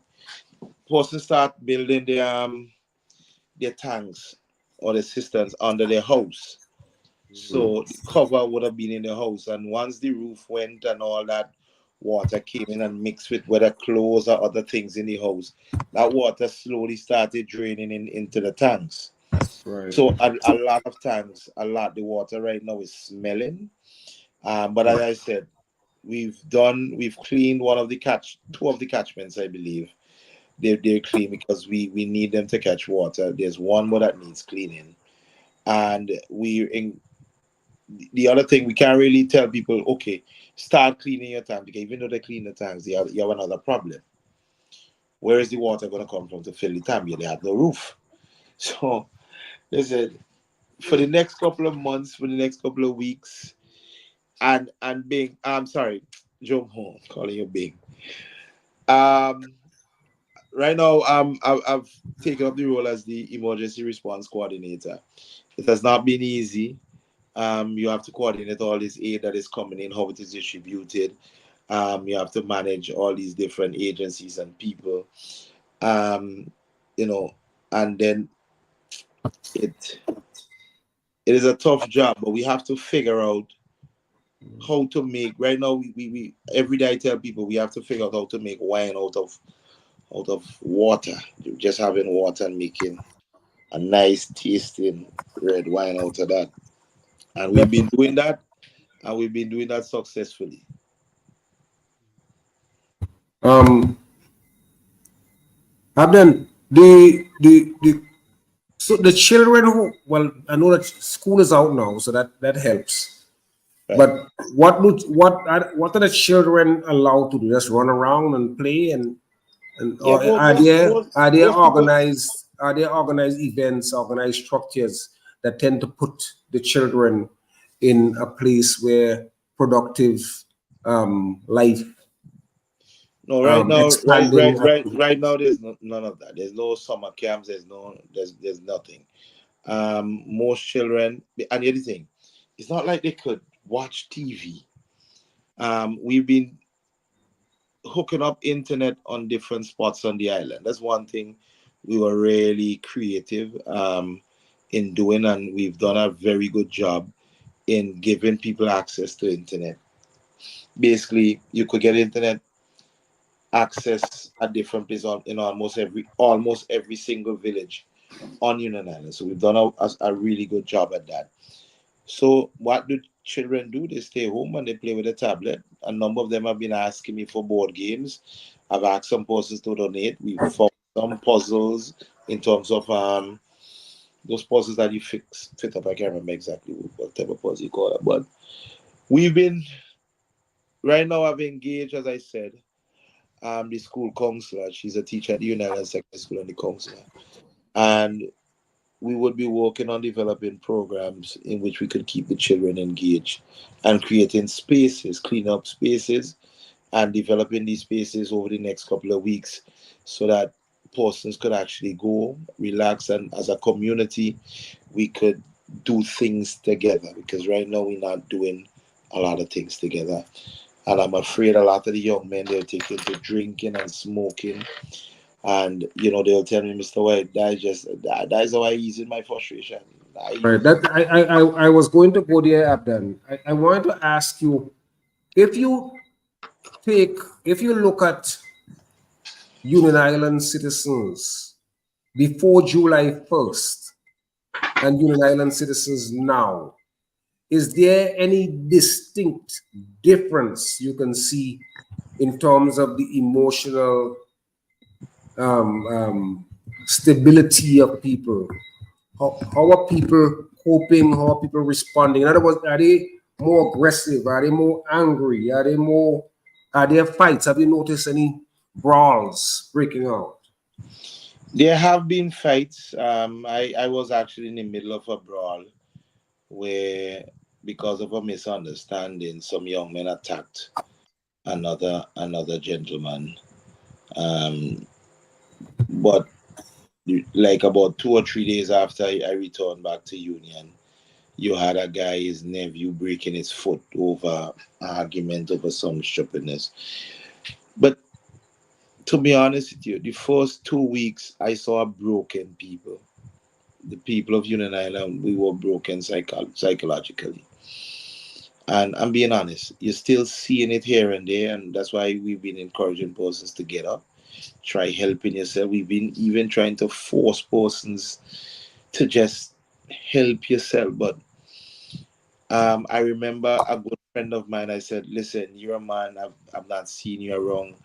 persons start building their tanks or the cisterns under their house. So the cover would have been in the house, and once the roof went and all that, water came in and mixed with whether clothes or other things in the house. That water slowly started draining into the tanks. Right. So a lot of tanks, the water right now is smelling. But as I said, we've cleaned two of the catchments, I believe. They're clean because we need them to catch water. There's one more that needs cleaning, and the other thing, we can't really tell people, okay, start cleaning your tank, because even though they clean the tanks, you have another problem. Where is the water going to come from to fill the tank? Yeah, they have no roof. So they said for the next couple of months, for the next couple of weeks, and Bing, I'm sorry, Joe, calling you Bing. Right now, I've taken up the role as the emergency response coordinator. It has not been easy. You have to coordinate all this aid that is coming in, how it is distributed. You have to manage all these different agencies and people. Um, and then it is a tough job, but we have to figure out how to make. Right now, we every day I tell people we have to figure out how to make wine out of water. Just having water and making a nice tasting red wine out of that. And we've been doing that, and we've been doing that successfully. Um, Abden, the so the children who, well, I know that school is out now, so that helps. Right. But what are the children allowed to do? Just run around and play, and Yeah, or are there most people. organized events, organized structures that tend to put the children in a place where productive life No, right now, expanding right now, there's none of that. There's no summer camps. There's nothing. Most children, and the other thing, it's not like they could watch TV. We've been hooking up internet on different spots on the island. That's one thing we were really creative in doing, and we've done a very good job in giving people access to internet. Basically, you could get internet access at different places in almost every single village on Union Island. So we've done a really good job at that. So what do children do? They stay home and they play with a tablet. A number of them have been asking me for board games. I've asked some persons to donate. We've found some puzzles in terms of those puzzles that you fit up. I can't remember exactly what type of puzzle you call it, but we've been right now. I've engaged, as I said, the school counselor. She's a teacher at the United Secondary School and the counselor, and we would be working on developing programs in which we could keep the children engaged and creating spaces, clean up spaces, and developing these spaces over the next couple of weeks so that persons could actually go, relax, and as a community, we could do things together because right now we're not doing a lot of things together. And I'm afraid a lot of the young men, they're taking to drinking and smoking, and they'll tell me, Mr. White, that is how I ease in my frustration. right. That I was going to go there, Abdan. I wanted to ask you if you if you look at Union Island citizens before July 1st and Union Island citizens now, is there any distinct difference you can see in terms of the emotional stability of people? How are people coping? How are people responding? In other words, are they more aggressive? Are they more angry? Are there fights? Have you noticed any brawls breaking out? There have been fights. I was actually in the middle of a brawl where, because of a misunderstanding, some young men attacked another gentleman. Um, but like about 2 or 3 days after I returned back to Union, you had a guy, his nephew, breaking his foot over an argument over some stupidness. But to be honest with you, the first 2 weeks I saw broken people. The people of Union Island, we were broken psychologically. And I'm being honest, you're still seeing it here and there, and that's why we've been encouraging persons to get up, try helping yourself. We've been even trying to force persons to just help yourself. But I remember a good friend of mine. I said, "Listen, you're a man. I've not seen you wrong.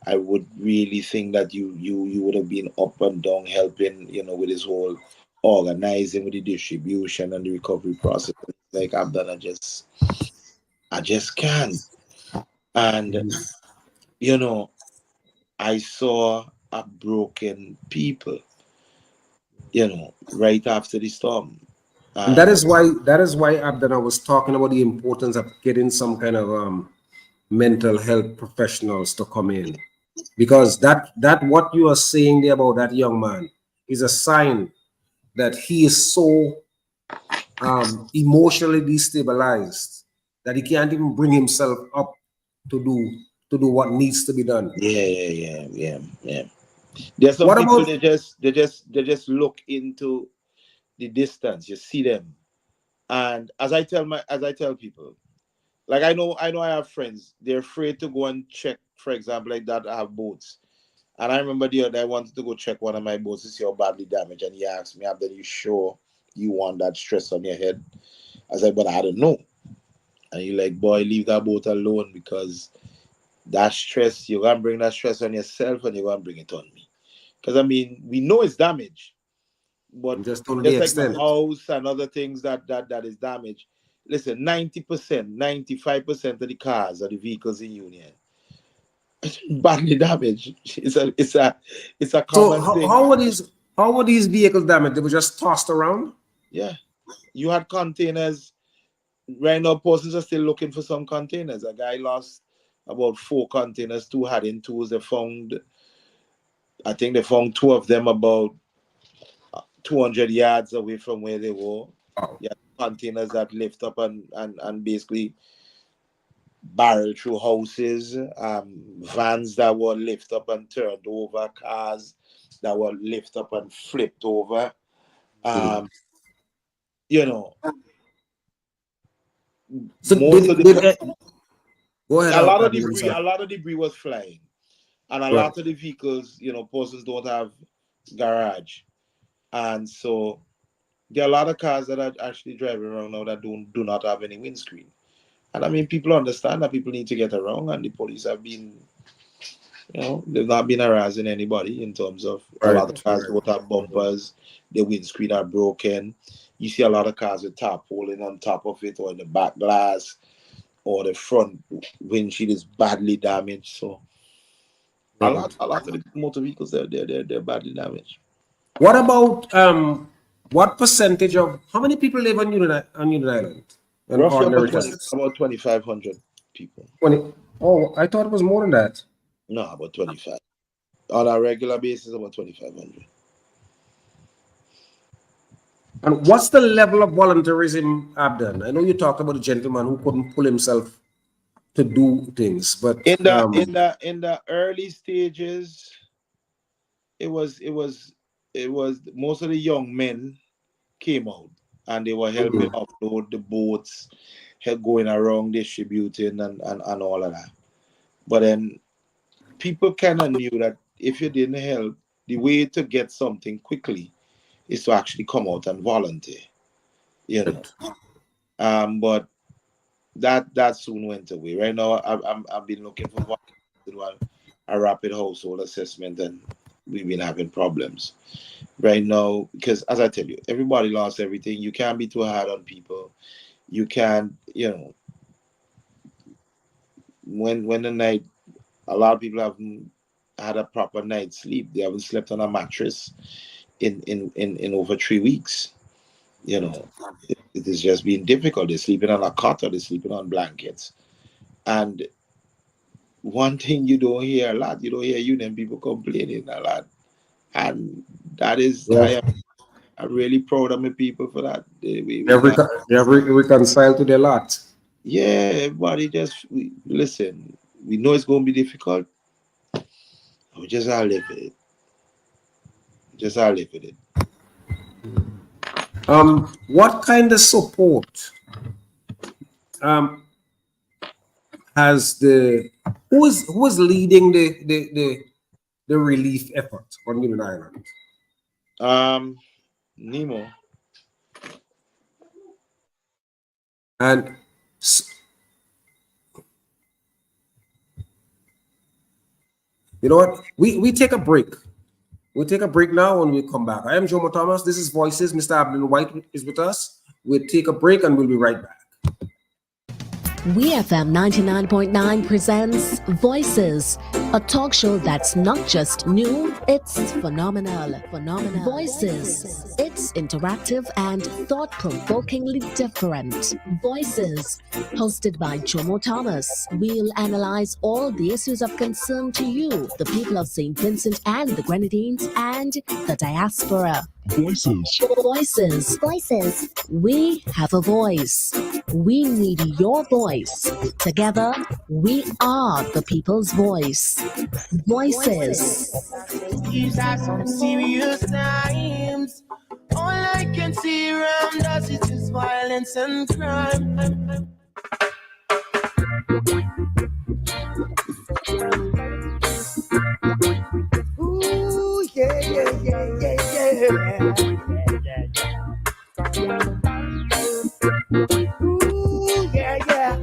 I would really think that you would have been up and down helping, with this whole organizing with the distribution and the recovery process. Like I've done, I just can't." And Mhm. you know, I saw a broken people, right after the storm. And And that is why Abdan, I was talking about the importance of getting some kind of mental health professionals to come in, because that what you are saying there about that young man is a sign that he is so emotionally destabilized that he can't even bring himself up to do what needs to be done. yeah. There's some What people, about they just look into the distance. You see them, and as I tell people, like I know I have friends. They're afraid to go and check, for example, like that. I have boats, and I remember the other day I wanted to go check one of my boats to see how badly damaged, and he asked me, "Abdel, you sure you want that stress on your head?" I said, "But I don't know." And you like, boy, leave that boat alone because that stress, you're gonna bring that stress on yourself and you're gonna bring it on me. Because I mean, we know it's damaged, but just on the just like my extent? house and other things that is damaged. Listen, 90%, 95% of the cars or the vehicles in Union badly damaged. It's a So common thing. how were these vehicles damaged? They were just tossed around. Yeah. You had containers. right now, persons are still looking for some containers. A guy lost about 4 containers, 2 had in tools. I think they found 2 of them about 200 yards away from where they were. Wow. Yeah, containers that lift up and basically barrel through houses, vans that were lift up and turned over, cars that were lift up and flipped over. You know, So most of go ahead, a lot of debris was flying, and a Right. lot of the vehicles, persons don't have garage, and so there are a lot of cars that are actually driving around now that do not have any windscreen. And I mean, people understand that people need to get around, and the police have been, they've not been harassing anybody in terms of a lot of cars don't have bumpers, the windscreen are broken. You see a lot of cars with tarpaulin on top of it, or in the back glass, or the front windshield is badly damaged. So a lot of the motor vehicles they're badly damaged. What about what percentage of how many people live on United Island? An Roughly ordinary time? about 2,500 people. 20. Oh, I thought it was more than that. No, about 25. On a regular basis, about 2,500. And what's the level of voluntarism, Abden? I know you talked about a gentleman who couldn't pull himself to do things, but in the early stages, it was most of the young men came out and they were helping offload the boats, going around distributing and all of that. But then people kind of knew that if you didn't help, the way to get something quickly is to actually come out and volunteer, But that soon went away. Right now, I've been looking for volunteers to do a rapid household assessment, and we've been having problems right now because, as I tell you, everybody lost everything. You can't be too hard on people. You can't, when the night, a lot of people haven't had a proper night's sleep. They haven't slept on a mattress in over 3 weeks. It has just been difficult. They're sleeping on a cot or they're sleeping on blankets. And one thing you don't hear a lot, you don't hear union people complaining a lot. And that is, I'm really proud of my people for that. We reconcile to their lot. Yeah, everybody listen. We know it's going to be difficult. We just all live with it. What kind of support has who is leading the relief effort on United Island? Nemo. And you know what? We take a break. We'll take a break now when we come back. I am Jomo Thomas. This is Voices. Mr. Abdul White is with us. We'll take a break and we'll be right back. WeFM 99.9 presents Voices, a talk show that's not just new, it's phenomenal. Voices, it's interactive and thought-provokingly different. Voices, hosted by Jomo Thomas. We'll analyze all the issues of concern to you, the people of St. Vincent and the Grenadines, and the diaspora. Voices. We have a voice. We need your voice. Together, we are the people's voice. Voices. These are some serious times. All I can see around us is just violence and crime. Ooh, yeah. Ooh, yeah.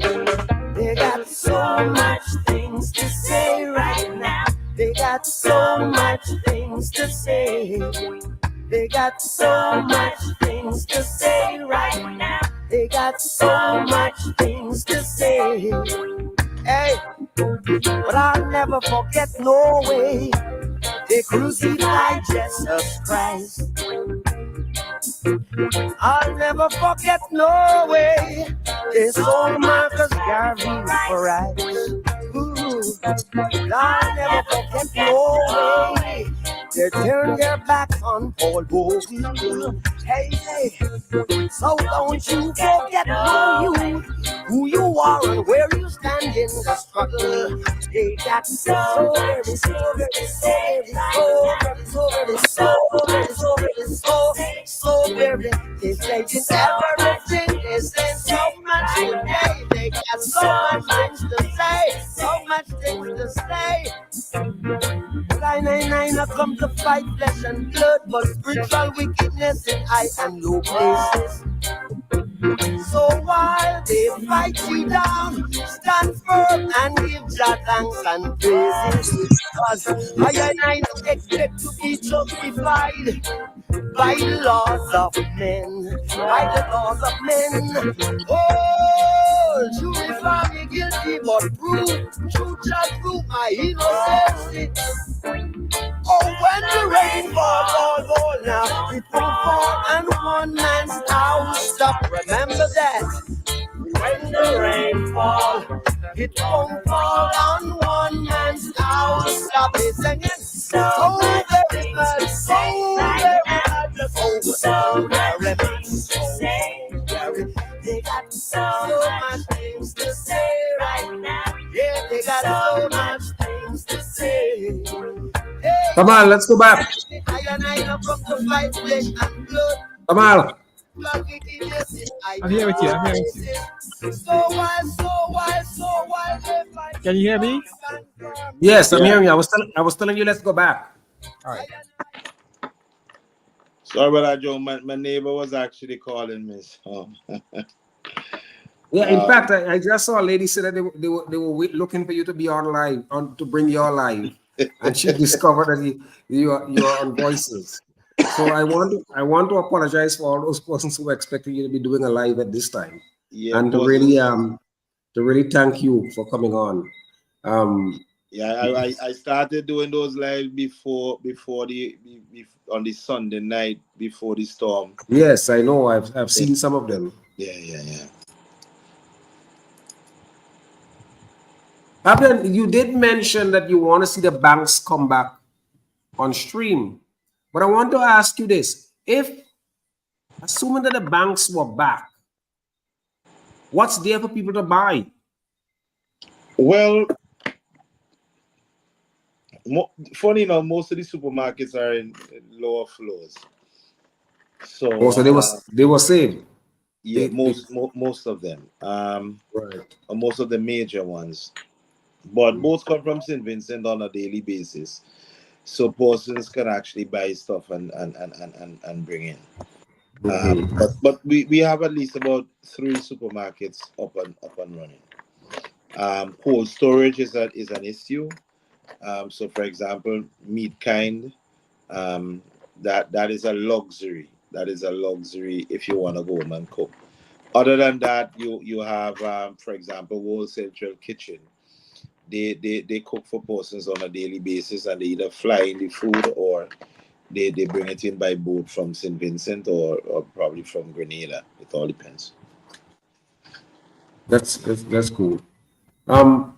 They got so much things to say right now. They got so much things to say. They got so much things to say right now. They got so much things to say. Hey, but I'll never forget no way. They crucified Jesus Christ. I'll never forget no way. This old Marcus Garvey for right. Ooh, I'll never forget no way. They turn their backs on Paul Bogle. Hey, hey, so don't you forget who you are and where you stand in the struggle. They got so very, so very, so very, so very, so very, so very. They say it's everything. They say so much today. They got so much things to say, so much things to say. I come to fight flesh and blood, but spiritual wickedness in high and low places. So while they fight you down, stand firm and give Jah thanks and praises. Cause I don't expect to be justified by the laws of men, by the laws of men. Oh, justify me guilty, but true shall prove my innocence. Oh, when the rain fall now, it won't fall on one man's house. Stop, remember that. When the rain fall, it won't fall on one man's house. Stop it singing. So very much, so very much, so very much, so very. They got so much things to say right now. Yeah, they got so much things to say. Kamal, let's go back. Kamal. I'm here with you. Can you hear me? Yes, I'm hearing you. I was telling you, let's go back. All right. Sorry about that, Joe. My neighbor was actually calling me. So. Yeah, in fact, I just saw a lady say that they were looking for you to be online, to bring you live, and she discovered that you are on Voices. So I want to apologize for all those persons who were expecting you to be doing a live at this time, Yeah, and to really thank you for coming on. Yeah, I started doing those live before on the Sunday night before the storm. Yes, I know. I've seen some of them. Yeah. Abden, you did mention that you want to see the banks come back on stream, but I want to ask you this: assuming that the banks were back, what's there for people to buy? Well, funny enough, most of the supermarkets are in lower floors. So, they were saved. Yeah, most of them. Right. Most of the major ones. But both come from St. Vincent on a daily basis. So persons can actually buy stuff and bring in. But we have at least about 3 supermarkets up and running. Cold storage is an issue. So for example, meat kind, that is a luxury. That is a luxury if you want to go home and cook. Other than that, you have for example, World Central Kitchen. They cook for persons on a daily basis, and they either fly in the food or they bring it in by boat from St. Vincent or probably from Grenada. It all depends. That's cool. I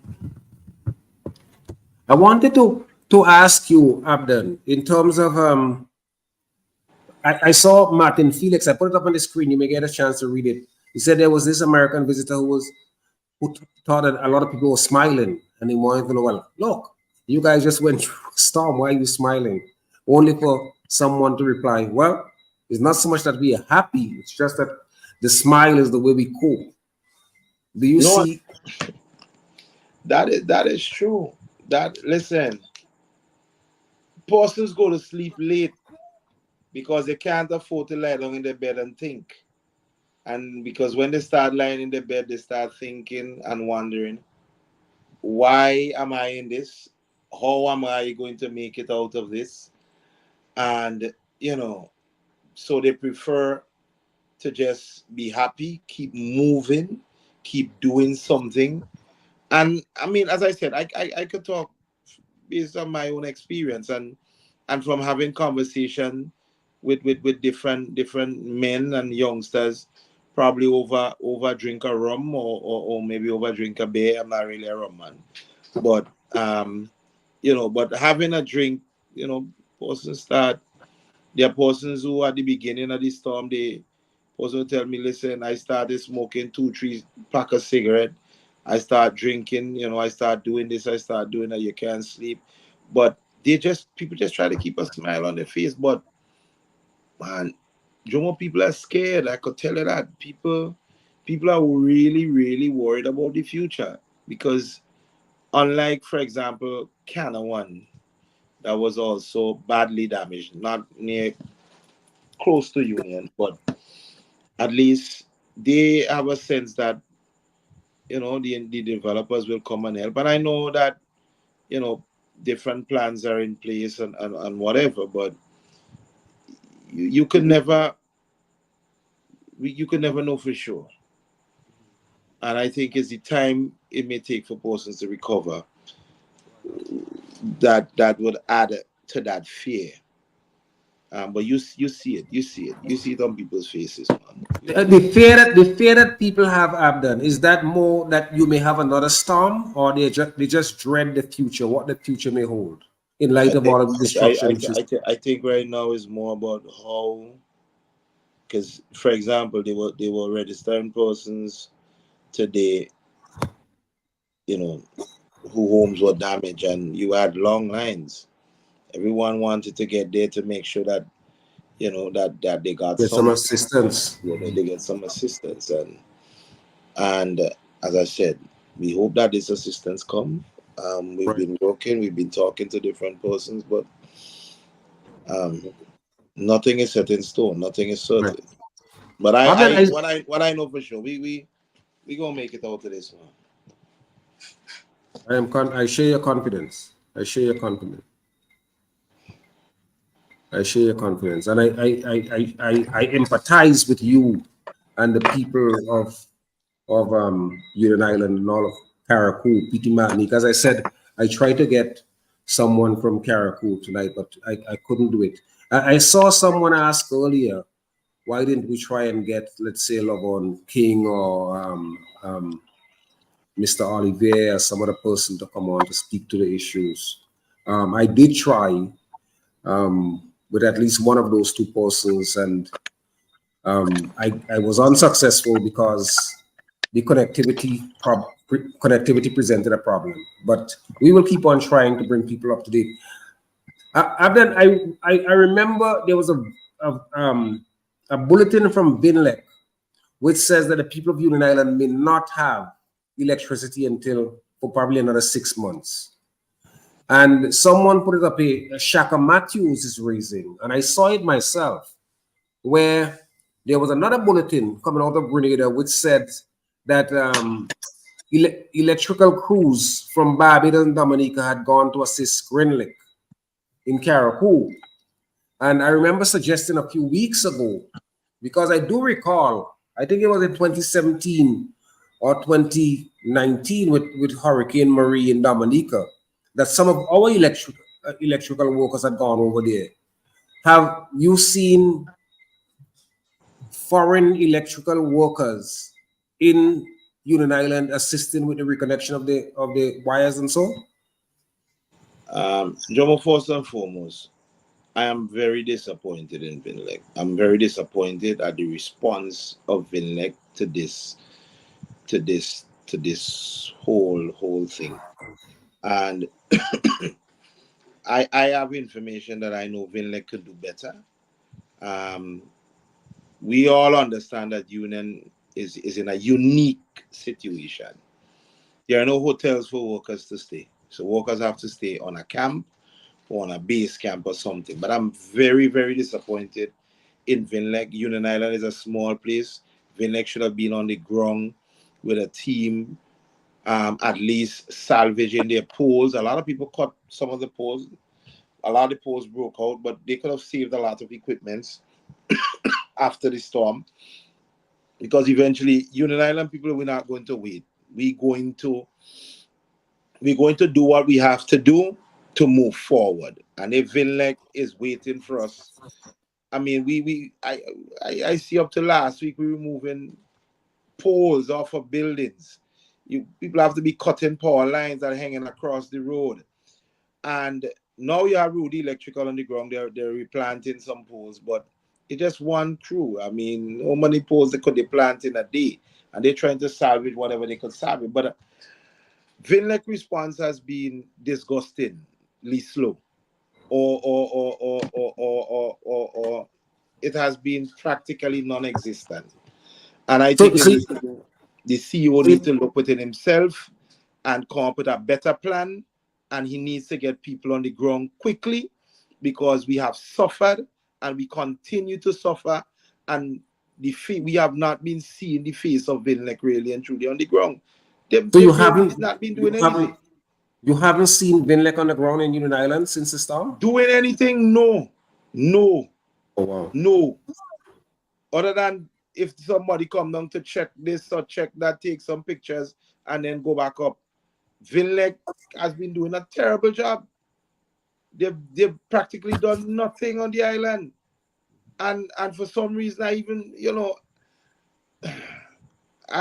wanted to ask you, Abden, in terms of I saw Martin Felix. I put it up on the screen. You may get a chance to read it. He said there was this American visitor who thought that a lot of people were smiling, and he wanted to know, well, look, you guys just went through a storm. Why are you smiling? Only for someone to reply, well, it's not so much that we are happy. It's just that the smile is the way we cope. Do you see? That is true. Listen, persons go to sleep late because they can't afford to lie down in their bed and think. And because when they start lying in their bed, they start thinking and wondering, why am I in this? How am I going to make it out of this? And, so they prefer to just be happy, keep moving, keep doing something. And I mean, as I said, I could talk based on my own experience and from having conversation with different men and youngsters, probably over drink a rum or maybe over drink a beer. I'm not really a rum man, but but having a drink, persons start. There are persons who at the beginning of the storm, they person tell me, listen, I started smoking 2-3 pack of cigarette. I start drinking, I start doing this, I start doing that. You can't sleep, but people just try to keep a smile on their face, but man, Jomo, people are scared. I could tell you that people are really, really worried about the future because, unlike, for example, Canada One, that was also badly damaged, not near close to Union, but at least they have a sense that the developers will come and help. And I know that you know different plans are in place and whatever, but you could never you could never know for sure. And I think it's the time it may take for persons to recover that would add to that fear. But you see it, you see it on people's faces, man. The fear that people have, Abden, is that more that you may have another storm, or they just dread the future, what the future may hold, in light I of think all of the I destruction. I think right now is more about how, because for example, they were registering persons today, you know, who homes were damaged, and you had long lines. Everyone wanted to get there to make sure that that they got Get some some, assistance. they get some assistance, and as I said, we hope that this assistance come. We've Right. been working, we've been talking to different persons, but um, nothing is set in stone. Nothing is Right. certain. But Abden, what I know for sure, we gonna make it out of this one. I share your confidence. I share your confidence. I share your confidence, and I empathize with you and the people of Union Island and all of Caracou, Piti Martinique. As I said, I tried to get someone from Caracou tonight, but I couldn't do it. I saw someone ask earlier, why didn't we try and get, let's say, Lavon King or Mr. Olivier or some other person to come on to speak to the issues? I did try with at least one of those two persons, and I was unsuccessful because the connectivity presented a problem. But we will keep on trying to bring people up to date. Abden, I remember there was a bulletin from Vinlec which says that the people of Union Island may not have electricity until for probably another 6 months. And someone put it up, Shaka Matthews is raising, and I saw it myself, where there was another bulletin coming out of Grenada which said that electrical crews from Barbados and Dominica had gone to assist Greenlick in Caracou. And I remember suggesting a few weeks ago, because I do recall, I think it was in 2017 or 2019 with Hurricane Marie in Dominica, that some of our electrical workers had gone over there. Have you seen foreign electrical workers in Union Island assisting with the reconnection of the wires and so? Jomo, first and foremost, I am very disappointed in Vinlec. I'm very disappointed at the response of Vinlec to this whole thing. And I have information that I know Vinlec could do better. Um, we all understand that Union is in a unique situation. There are no hotels for workers to stay. So workers have to stay on a camp or on a base camp or something. But I'm very, very disappointed in Vinlec. Union Island is a small place. Vinlec should have been on the ground with a team, at least salvaging their poles. A lot of people cut some of the poles. A lot of the poles broke out, but they could have saved a lot of equipments after the storm, because eventually Union Island people, we're not going to wait. We're going to do what we have to do to move forward. And if Vinlec is waiting for us I mean, I see up to last week we were moving poles off of buildings. People have to be cutting power lines that are hanging across the road. And now you have Rudy Electrical on the ground. They're replanting some poles, but it's just one crew. I mean, how many poles they could they plant in a day? And they're trying to salvage whatever they could salvage. But Vinlec response has been disgustingly slow, or it has been practically non-existent. And I So, think the CEO needs to look within himself and come up with a better plan. And he needs to get people on the ground quickly, because we have suffered and we continue to suffer. And we have not been seeing the face of Vinlec really and truly on the ground. so you They've not been doing anything. You haven't seen Vinlec on the ground in Union Island since the storm? Doing anything? No. Oh, wow. No. Other than if somebody come down to check this or check that, take some pictures, and then go back up. Vinlec has been doing a terrible job. They've practically done nothing on the island. And for some reason, I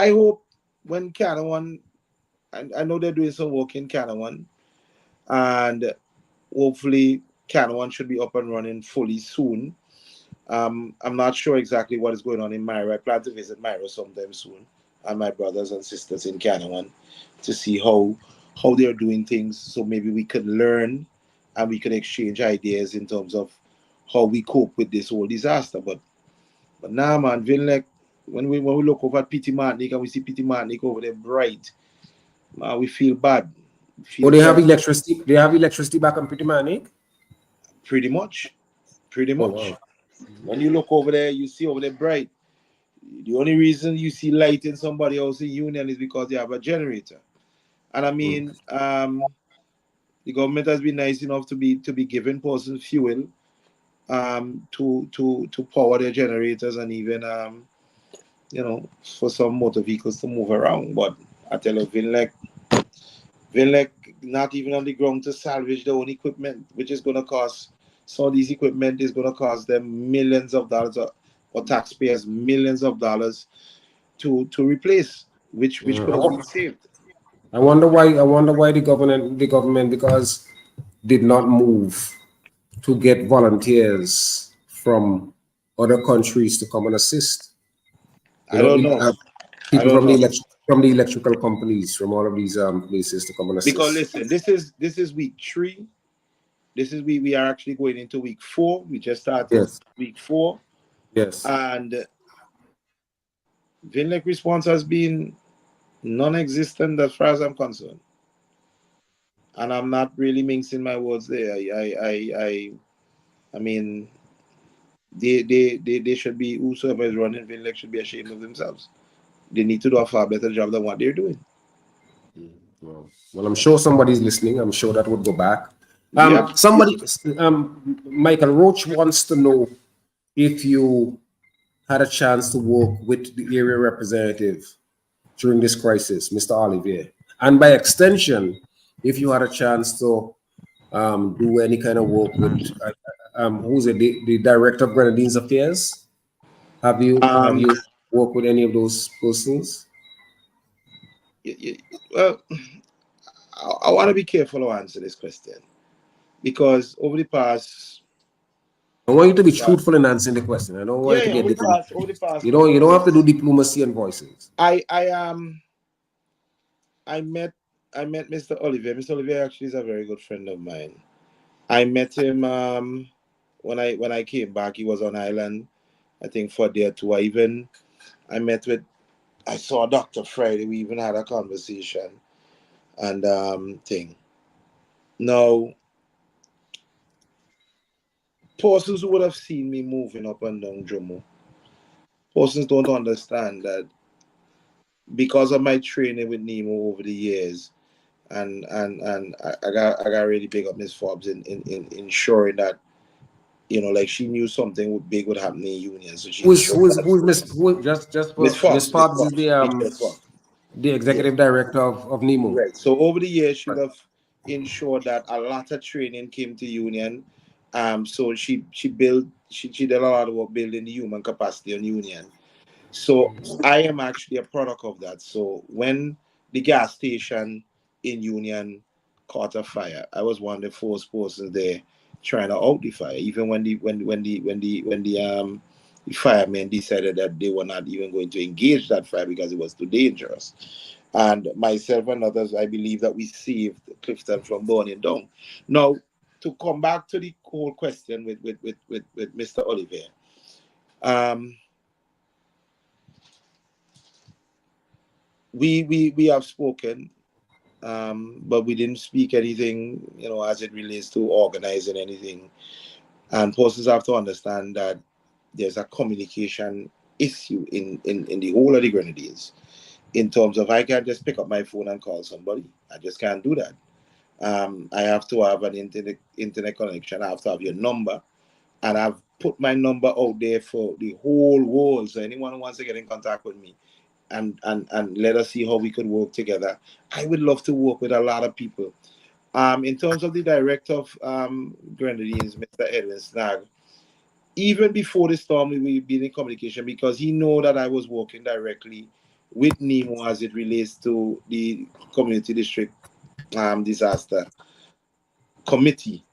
hope when Canawan, I know they're doing some work in Canawan, and hopefully Canawan should be up and running fully soon. I'm not sure exactly what is going on in Myra. I plan to visit Myra sometime soon, and my brothers and sisters in Canawan, to see how they're doing things, so maybe we could learn and we could exchange ideas in terms of how we cope with this whole disaster. But now, man, Vinlec, when we look over at Pity Martinique and we see Pity Martinique over there bright, man, we feel bad. They have electricity. They have electricity back on Pity Martinique? Pretty much. Oh, wow. When you look over there, you see over there bright. The only reason you see light in somebody else's union is because they have a generator. And I mean, the government has been nice enough to be giving persons fuel to power their generators, and even for some motor vehicles to move around. But I tell you, Vinlec not even on the ground to salvage their own equipment, which is going to cost. So these equipment is going to cost them millions of dollars, or taxpayers millions of dollars to replace, which could have been saved. I wonder why the government because did not move to get volunteers from other countries to come and assist. I don't know. People from the electrical companies from all of these places to come and assist. Because listen, this is week 3. This is we are actually going into week 4. We just started week 4. Yes. And Vinlec response has been non-existent as far as I'm concerned. And I'm not really mincing my words there. I mean, they should be, whosoever is running Vinlec should be ashamed of themselves. They need to do a far better job than what they're doing. Well, I'm sure somebody's listening. I'm sure that would go back. Michael Roach wants to know if you had a chance to work with the area representative during this crisis, Mr. Olivier, and by extension, if you had a chance to do any kind of work with who's it, the director of Grenadines Affairs. Have you worked with any of those persons? Well, I want to be careful to answer this question, because over the past, I want you to be truthful in answering the question. I don't want you to get diplomacy. You don't have to do diplomacy and voices. I met Mr. Olivier. Mr. Olivier actually is a very good friend of mine. I met him when I came back. He was on island, I think, for a day or two. I saw Dr. Friday. We even had a conversation and thing. Now, persons who would have seen me moving up and down Jomo, persons don't understand that because of my training with Nemo over the years, and I got really big up Miss Forbes in ensuring that, like, she knew something big would happen in union. So she Miss Forbes is the executive director of Nemo. Right. So over the years, she would have ensured that a lot of training came to union, So she did a lot of work building the human capacity on Union. So I am actually a product of that. So when the gas station in Union caught a fire, I was one of the first persons there trying to out the fire. Even when the firemen decided that they were not even going to engage that fire because it was too dangerous. And myself and others, I believe that we saved Clifton from burning down. Now, to come back to the whole question with Mr. Oliver, um, we have spoken, but we didn't speak anything, as it relates to organizing anything. And persons have to understand that there's a communication issue in the whole of the Grenadines. In terms of, I can't just pick up my phone and call somebody. I just can't do that. I have to have an internet connection. I have to have your number, and I've put my number out there for the whole world. So anyone who wants to get in contact with me, and let us see how we could work together. I would love to work with a lot of people. In terms of the director of Grenadines, Mr. Edwin Snag, even before the storm, we've been in communication because he know that I was working directly with Nemo as it relates to the community district disaster committee.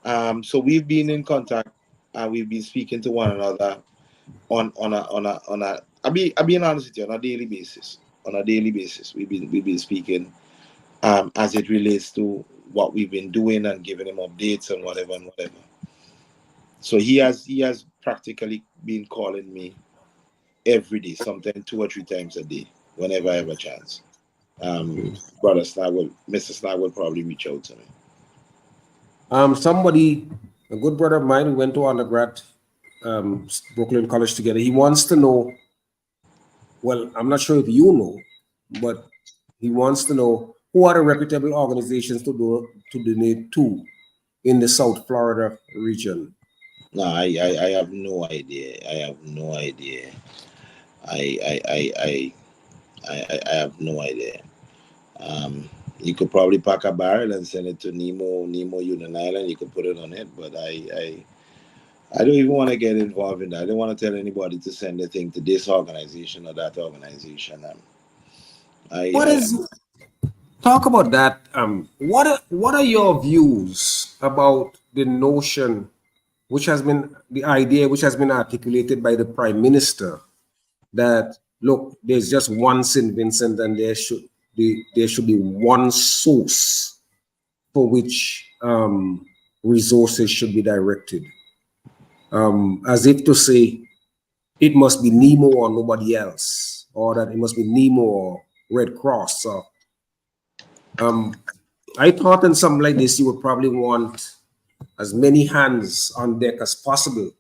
So we've been in contact and we've been speaking to one another on a I'll be honest with you, on a daily basis. On a daily basis, we've been speaking as it relates to what we've been doing and giving him updates and whatever and whatever. So he has practically been calling me every day, sometimes 2 or 3 times a day, whenever I have a chance. Brother Snag Mr. Snag will probably reach out to me. Somebody, a good brother of mine, we went to undergrad, Brooklyn College together. He wants to know. Well, I'm not sure if you know, but he wants to know who are the reputable organizations to donate to in the South Florida region. No, I have no idea. I have no idea. I I I I I have no idea. You could probably pack a barrel and send it to Nemo Union Island. You could put it on it, but I don't even want to get involved in that. I don't want to tell anybody to send a thing to this organization or that organization. What I is talk about that? What are your views about the notion, which has been the idea, which has been articulated by the Prime Minister, that look, there's just one St. Vincent, and there should be one source for which resources should be directed, as if to say it must be Nemo or nobody else, or that it must be Nemo or Red Cross. So I thought in something like this, you would probably want as many hands on deck as possible,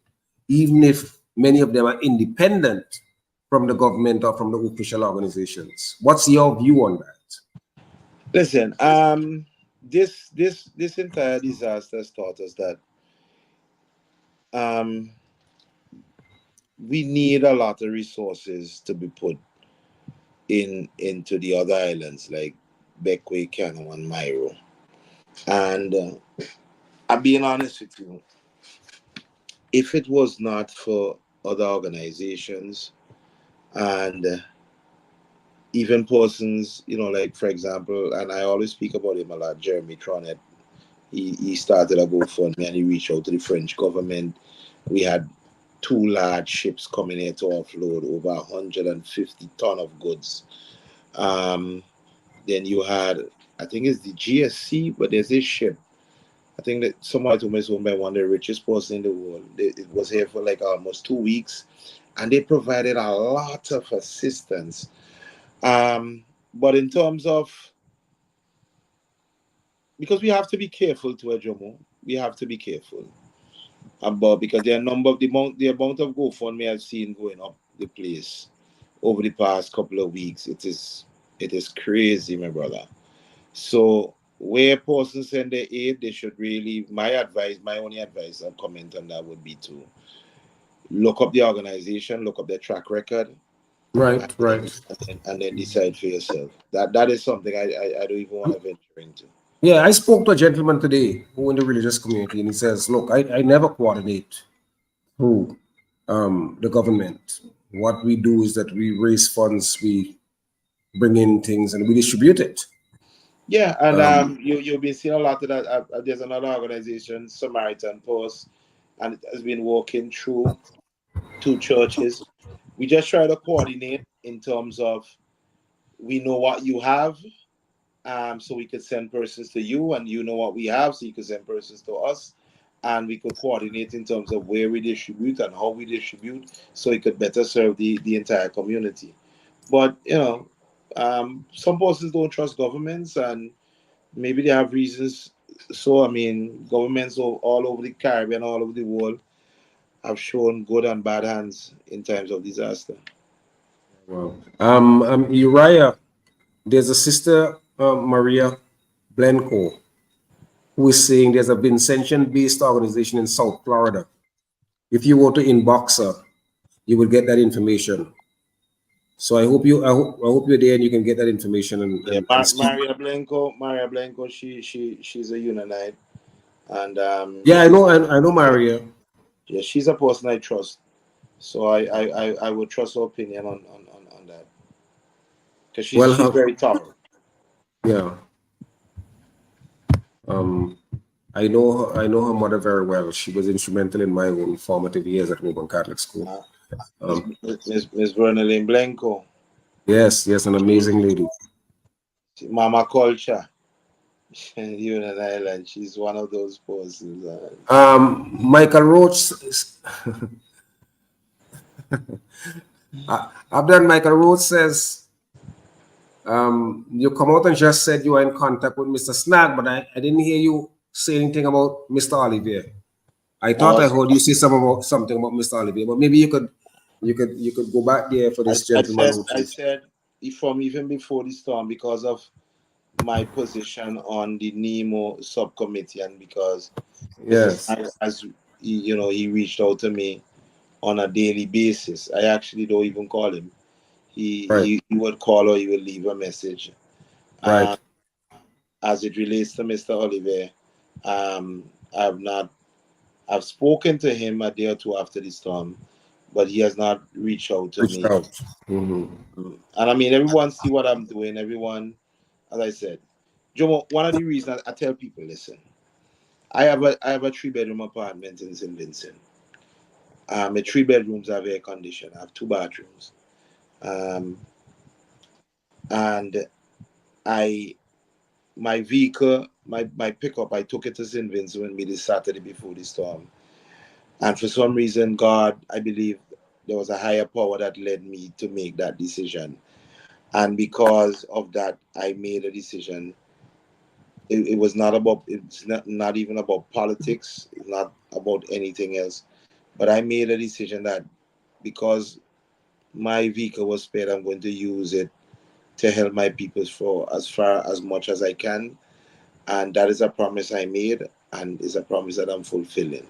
even if many of them are independent from the government or from the official organizations. What's your view on that? listen. This entire disaster has taught us that um, we need a lot of resources to be put into the other islands like Bequia, Cano, and Myro. And I'm being honest with you, if it was not for other organizations and even persons, like for example, and I always speak about him a lot, Jeremy Tronet. He started a GoFundMe and he reached out to the French government. We had 2 large ships coming here to offload over 150 ton of goods. Then you had, I think it's the GSC, but there's this ship. I think that somebody told me it's owned by one of the richest person in the world. It was here for like almost 2 weeks, and they provided a lot of assistance. But in terms of, because we have to be careful to Jomo, we have to be careful about, because the amount of GoFundMe I've seen going up the place over the past couple of weeks, it is crazy, my brother. So where persons send their aid, they should really, my only advice and comment on that would be to look up the organization, look up their track record, and Right. then, and then decide for yourself. That is something I don't even want to venture into. Yeah, I spoke to a gentleman today who in the religious community, and he says, "Look, I never coordinate through the government. What we do is that we raise funds, we bring in things, and we distribute it." Yeah, and Um, you'll be seeing a lot of that. There's another organization, Samaritan Post, and it has been working through two churches. We just try to coordinate in terms of we know what you have, so we could send persons to you, and you know what we have, so you could send persons to us, and we could coordinate in terms of where we distribute and how we distribute, so it could better serve the entire community. But some persons don't trust governments, and maybe they have reasons. So I mean, governments all over the Caribbean, all over the world, have shown good and bad hands in times of disaster. well, Uriah, there's a sister, Maria Blenco, who is saying there's a Vincentian-based organization in South Florida. If you go to inbox her, you will get that information. So I hope you're there and you can get that information Yeah, and speak. Maria Blanco, she's a Unionite, and Yeah, I know Maria. yeah, she's a person I trust. So I would trust her opinion on that, because Well, she's very thorough. yeah. Um, I know her mother very well. She was instrumental in my own formative years at Roman Catholic School. Uh, Um, Miss Bernalyn Blanco, yes, yes, an amazing lady. Mama Culture, Union Island. She's one of those persons. Michael Roach, I've done. Michael Roach says, you come out and just said you were in contact with Mr. Snag, but I didn't hear you say anything about Mr. Olivier. I thought I Also, heard you say something about Mr. Olivier, but maybe you could go back there for this gentleman who I says, said from even before the storm, because of my position on the Nemo subcommittee, and because Mr. yes, Snyder, as he reached out to me on a daily basis. I actually don't even call him. right, He would call, or he would leave a message. right, As it relates to Mr. Oliver, um, I've not I've spoken to him a day or two after the storm, but he has not reached out to reached me. out. Hmm. And I mean, everyone see what I'm doing. Everyone, as I said, Jomo. One of the reasons I tell people, listen, I have a 3 bedroom apartment in St. Vincent. My 3 bedrooms have air conditioning. I have 2 bathrooms. Um, and I my vehicle, my pickup, I took it to St. Vincent me this Saturday before the storm. And for some reason, God, I believe there was a higher power that led me to make that decision. And because of that, I made a decision. It was not about, it's not even about politics, it's not about anything else. But I made a decision that because my vehicle was spared, I'm going to use it to help my people for as far as much as I can. And that is a promise I made, and is a promise that I'm fulfilling.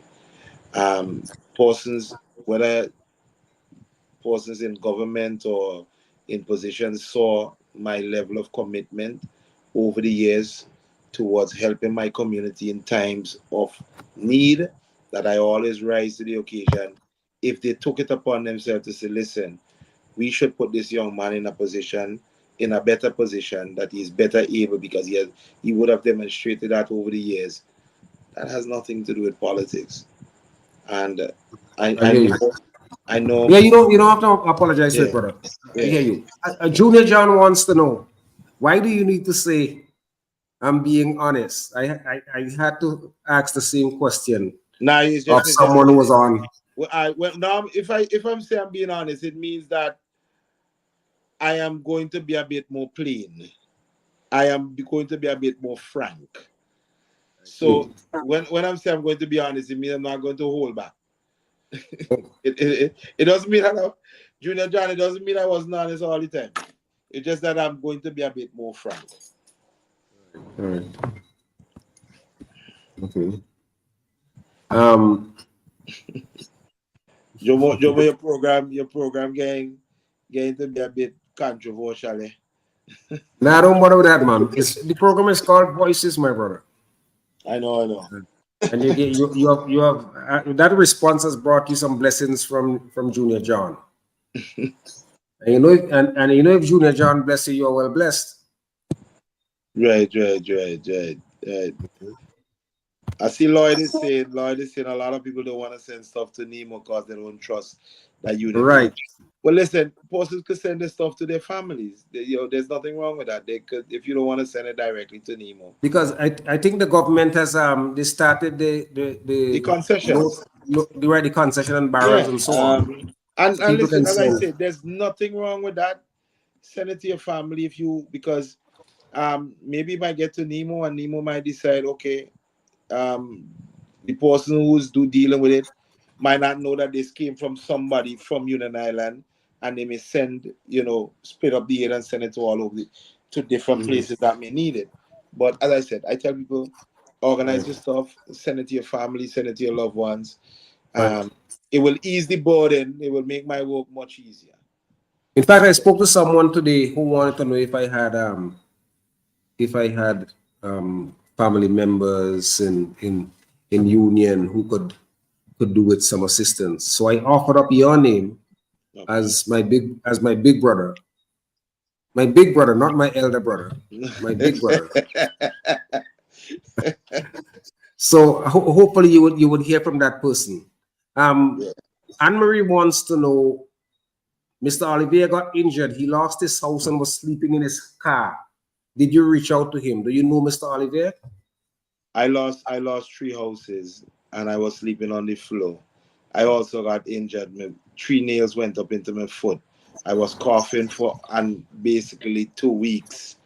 Um, persons, whether persons in government or in positions, saw my level of commitment over the years towards helping my community in times of need, that I always rise to the occasion. If they took it upon themselves to say, listen, we should put this young man in a position, in a better position, that he's better able, because he would have demonstrated that over the years. That has nothing to do with politics. And I hear you. I know, Yeah, you don't have to apologize to it, yeah, brother. I yeah. hear you. Junior John wants to know, why do you need to say I'm being honest? I had to ask the same question Now he's of just someone who was misinterpreting. on. Now if I'm saying I'm being honest, it means that I am going to be a bit more plain. I am going to be a bit more frank. So when I'm saying I'm going to be honest, it means I'm not going to hold back. It doesn't mean that Junior John, it doesn't mean I wasn't honest all the time. It's just that I'm going to be a bit more frank. All right. Okay. Um, Jomo, your program getting to be a bit controversial. Eh? Now don't bother with that, man. The program is called Voices, my brother. I know. And you have that response has brought you some blessings from Junior John. And you know if Junior John bless you, you're well blessed. Right. I see Lloyd is saying a lot of people don't want to send stuff to Nemo because they don't trust that unit will. Right. Well, listen, persons could send this stuff to their families. There's nothing wrong with that. They could, if you don't want to send it directly to Nemo. Because I think the government has they started The the concessions. the concession and barrels Yeah. and so on. And People listen, can as I send. said, there's nothing wrong with that. Send it to your family if you because maybe it might get to Nemo and Nemo might decide, okay, um the person who's dealing with it might not know that this came from somebody from Union Island, and they may send, split up the air and send it to all over to different Mhm. places that may need it. But as I said, I tell people, organize Right. your stuff, send it to your family, send it to your loved ones. Right. It will ease the burden. It will make my work much easier. In fact, I spoke to someone today who wanted to know if I had family members in union who could do with some assistance. So I offered up your name Okay. as my big brother. My big brother, not my elder brother. My big brother. So hopefully you would hear from that person. Um, Yeah. Anne Marie wants to know. Mr. Olivier got injured. He lost his house and was sleeping in his car. Did you reach out to him? Do you know Mr. Olivier? I lost three houses and I was sleeping on the floor. I also got injured. My three nails went up into my foot. I was coughing for and basically 2 weeks,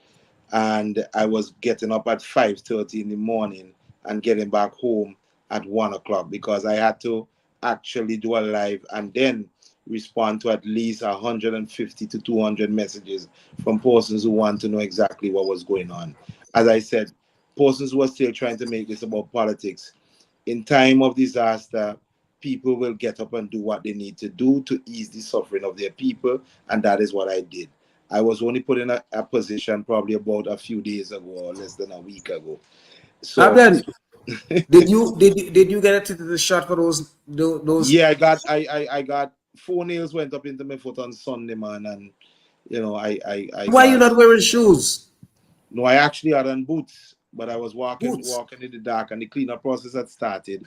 and I was getting up at 5:30 in the morning and getting back home at 1 o'clock because I had to actually do a live and then respond to at least 150 to 200 messages from persons who want to know exactly what was going on. As I said, persons were still trying to make this about politics. In time of disaster, people will get up and do what they need to do to ease the suffering of their people, and that is what I did. I was only put in a position probably about a few days ago or less than a week ago. So Abden, did you get the shot for those? yeah, I got 4 nails went up into my foot on Sunday, man, and I Why are you got not wearing shoes? no, I actually had on boots, but I was walking Boots. walking in the dark, and the cleanup process had started,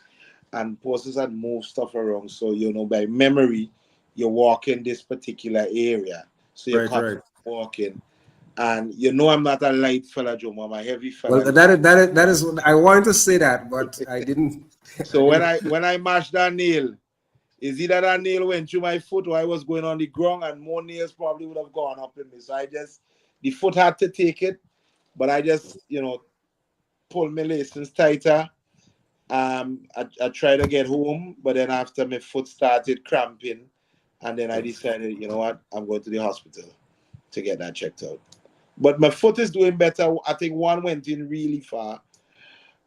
and persons had moved stuff around. So by memory, you're walking this particular area, so you're Right, constantly right. walking. And I'm not a light fella, Joe. I'm a heavy Well, fella. that is what I wanted to say that, but I didn't. I So when didn't. I mashed that nail, is either that nail went through my foot or I was going on the ground, and more nails probably would have gone up in me. So the foot had to take it, but I just pulled my lacings tighter. I tried to get home, but then after my foot started cramping, and then I decided, you know what, I'm going to the hospital to get that checked out. But my foot is doing better. I think one went in really far,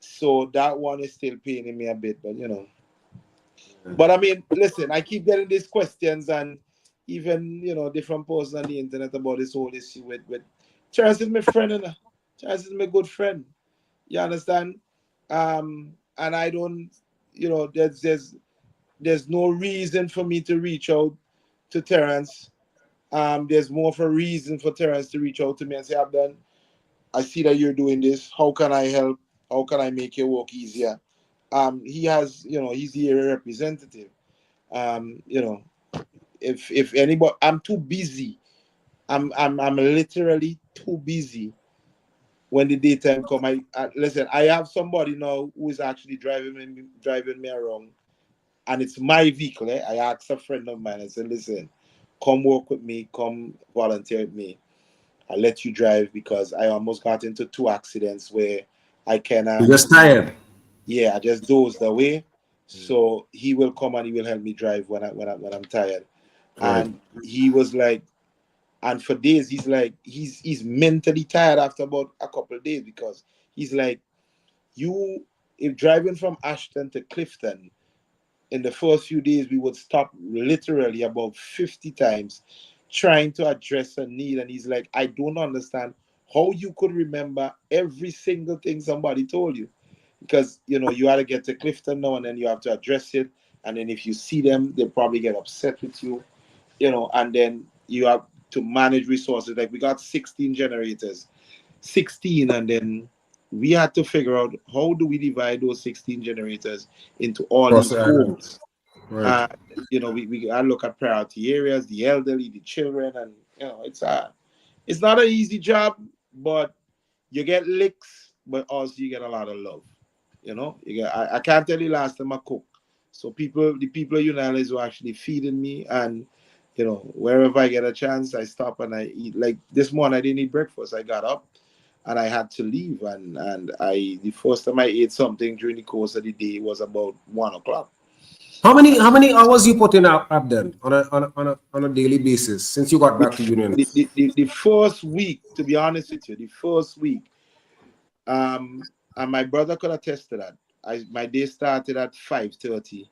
so that one is still paining me a bit. But I mean, listen, I keep getting these questions, and even different posts on the internet about this whole issue with Charles is my friend, and Charles is my good friend. You understand? And I don't, there's no reason for me to reach out to Terrence. There's more of a reason for Terrence to reach out to me and say, Abdon, I see that you're doing this. How can I help? How can I make your work easier? He has, he's the area representative. Um, you know, if anybody, I'm too busy. I'm literally too busy when the daytime come. Listen. I have somebody now who is actually driving me around, and it's my vehicle. I asked a friend of mine. I said, "Listen, come work with me. Come volunteer with me. I let you drive because I almost got into 2 accidents where I I'm cannot. just tired. Yeah, I just dozed away. So he will come and he will help me drive when I'm tired." Right. And he was like, and for days he's like, he's mentally tired after about a couple of days because he's like, you if driving from Ashton to Clifton, in the first few days we would stop literally about 50 times trying to address a need, and he's like, I don't understand how you could remember every single thing somebody told you, because you know you got to get to Clifton now, and then you have to address it, and then if you see them, they'll probably get upset with you, you know, and then you have to manage resources. Like we got 16 generators, 16, and then we had to figure out how do we divide those 16 generators into all Cross these the island. homes. Right. And you know, we I look at priority areas, the elderly, the children, and you know, it's not an easy job, but you get licks, but also you get a lot of love. You know, I can't tell you last time I cook. So the people of United were actually feeding me, and you know, wherever I get a chance, I stop and I eat. Like this morning, I didn't eat breakfast. I got up and I had to leave, and the first time I ate something during the course of the day was about 1 o'clock. How many hours you put in up then on a daily basis since you got The, back to Union? the first week, to be honest with you, the first week, and my brother could attest to that. My day started at 5:30.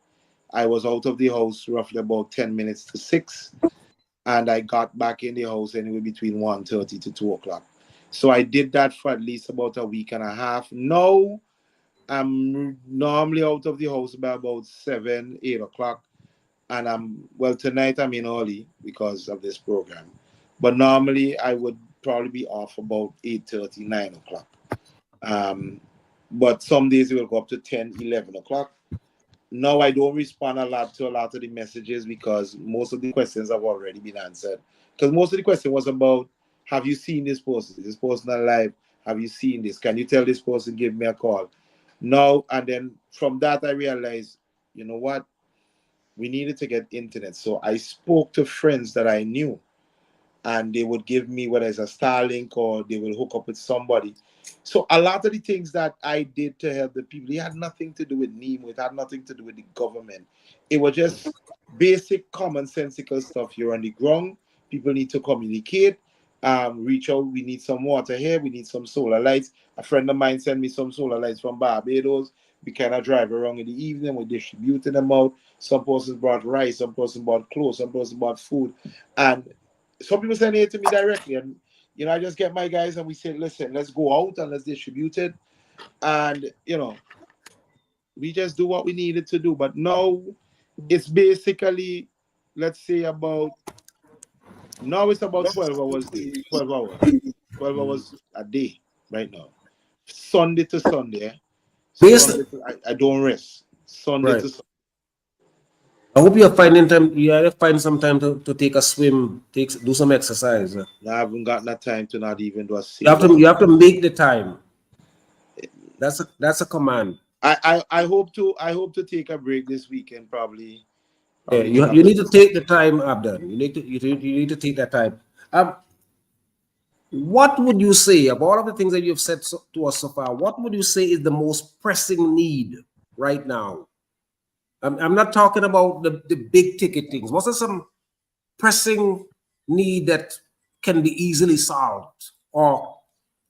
I was out of the house roughly about 10 minutes to 6, and I got back in the house anywhere between 1:30 to 2 o'clock. So I did that for at least about a week and a half. Now I'm normally out of the house by about 7, 8 o'clock, and tonight I'm in early because of this program. But normally I would probably be off about 8:30, 9 o'clock. Um, but some days it will go up to 10, 11 o'clock. Now I don't respond a lot to a lot of the messages because most of the questions have already been answered. Because most of the question was about, have you seen this person? Is this person alive? Have you seen this? Can you tell this person give me a call? No, and then from that I realized, you know what? We needed to get internet. So I spoke to friends that I knew, and they would give me whether it's a Starlink or they will hook up with somebody. So a lot of the things that I did to help the people, it had nothing to do with NEMO, it had nothing to do with the government. It was just basic commonsensical stuff. You're on the ground, people need to communicate, reach out, we need some water here, we need some solar lights. A friend of mine sent me some solar lights from Barbados. We kind of drive around in the evening, we distributed them out. Some persons brought rice, some person bought clothes, some person bought food. And some people send it to me directly, and you know, I just get my guys and we say, listen, let's go out and let's distribute it, and you know, we just do what we needed to do. But now it's basically, let's say about now it's about 12 hours a day, 12 hours a day right now, Sunday to Sunday. Based, I don't rest Sunday right. to Sunday. I hope you're finding time. You have to find some time to take a swim, do some exercise. I haven't got that time to not even do a You have single. to make the time. That's a command. I hope to take a break this weekend, probably Yeah, do you another. need to take the time, Abdul. You need to take that time. What would you say of all of the things that you've said to us so far? What would you say is the most pressing need right now? I'm not talking about the big ticket things. What's some pressing need that can be easily solved, or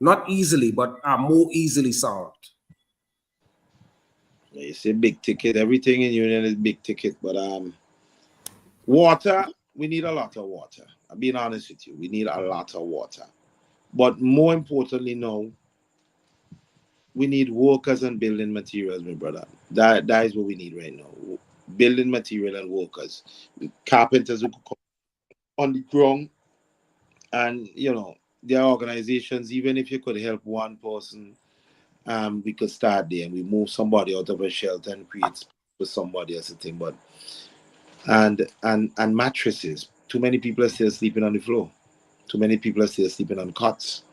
not easily, but are more easily solved? You say big ticket. Everything in Union is big ticket, but water. We need a lot of water. I'm being honest with you. We need a lot of water. But more importantly, now we need workers and building materials, my brother. That is what we need right now. Building material and workers, carpenters who could come on the ground, and you know, their organizations. Even if you could help one person, we could start there and we move somebody out of a shelter and create space for somebody else to think. But and mattresses. Too many people are still sleeping on the floor. Too many people are still sleeping on cots.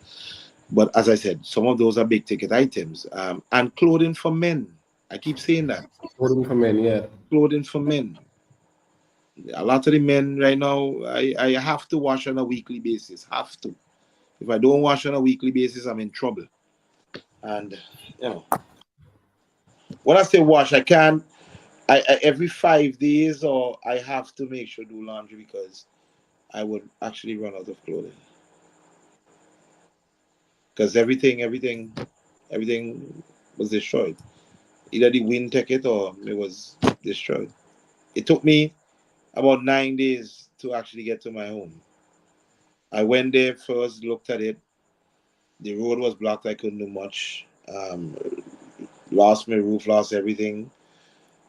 But as I said, some of those are big ticket items. And clothing for men. I keep saying that. Voting for men, yeah. Clothing for men. A lot of the men right now, I have to wash on a weekly basis. Have to. If I don't wash on a weekly basis, I'm in trouble. And you know, when I say wash, I can't. I every 5 days, or I have to make sure do laundry because I would actually run out of clothing. Because everything was destroyed. Either the wind took it or it was destroyed. It took me about 9 days to actually get to my home. I went there first, looked at it. The road was blocked. I couldn't do much. Lost my roof, lost everything,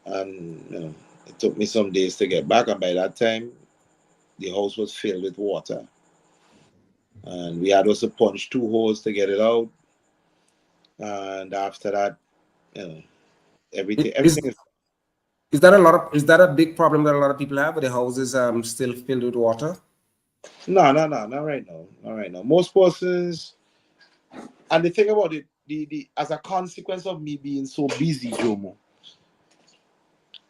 and it took me some days to get back. And by that time, the house was filled with water, and we had also punch 2 holes to get it out. And after that, you know, everything, Is everything is is that a big problem that a lot of people have? With the houses still filled with water? no, no, no, not right now, not right now. Most persons, and the thing about it, the as a consequence of me being so busy, Jomo,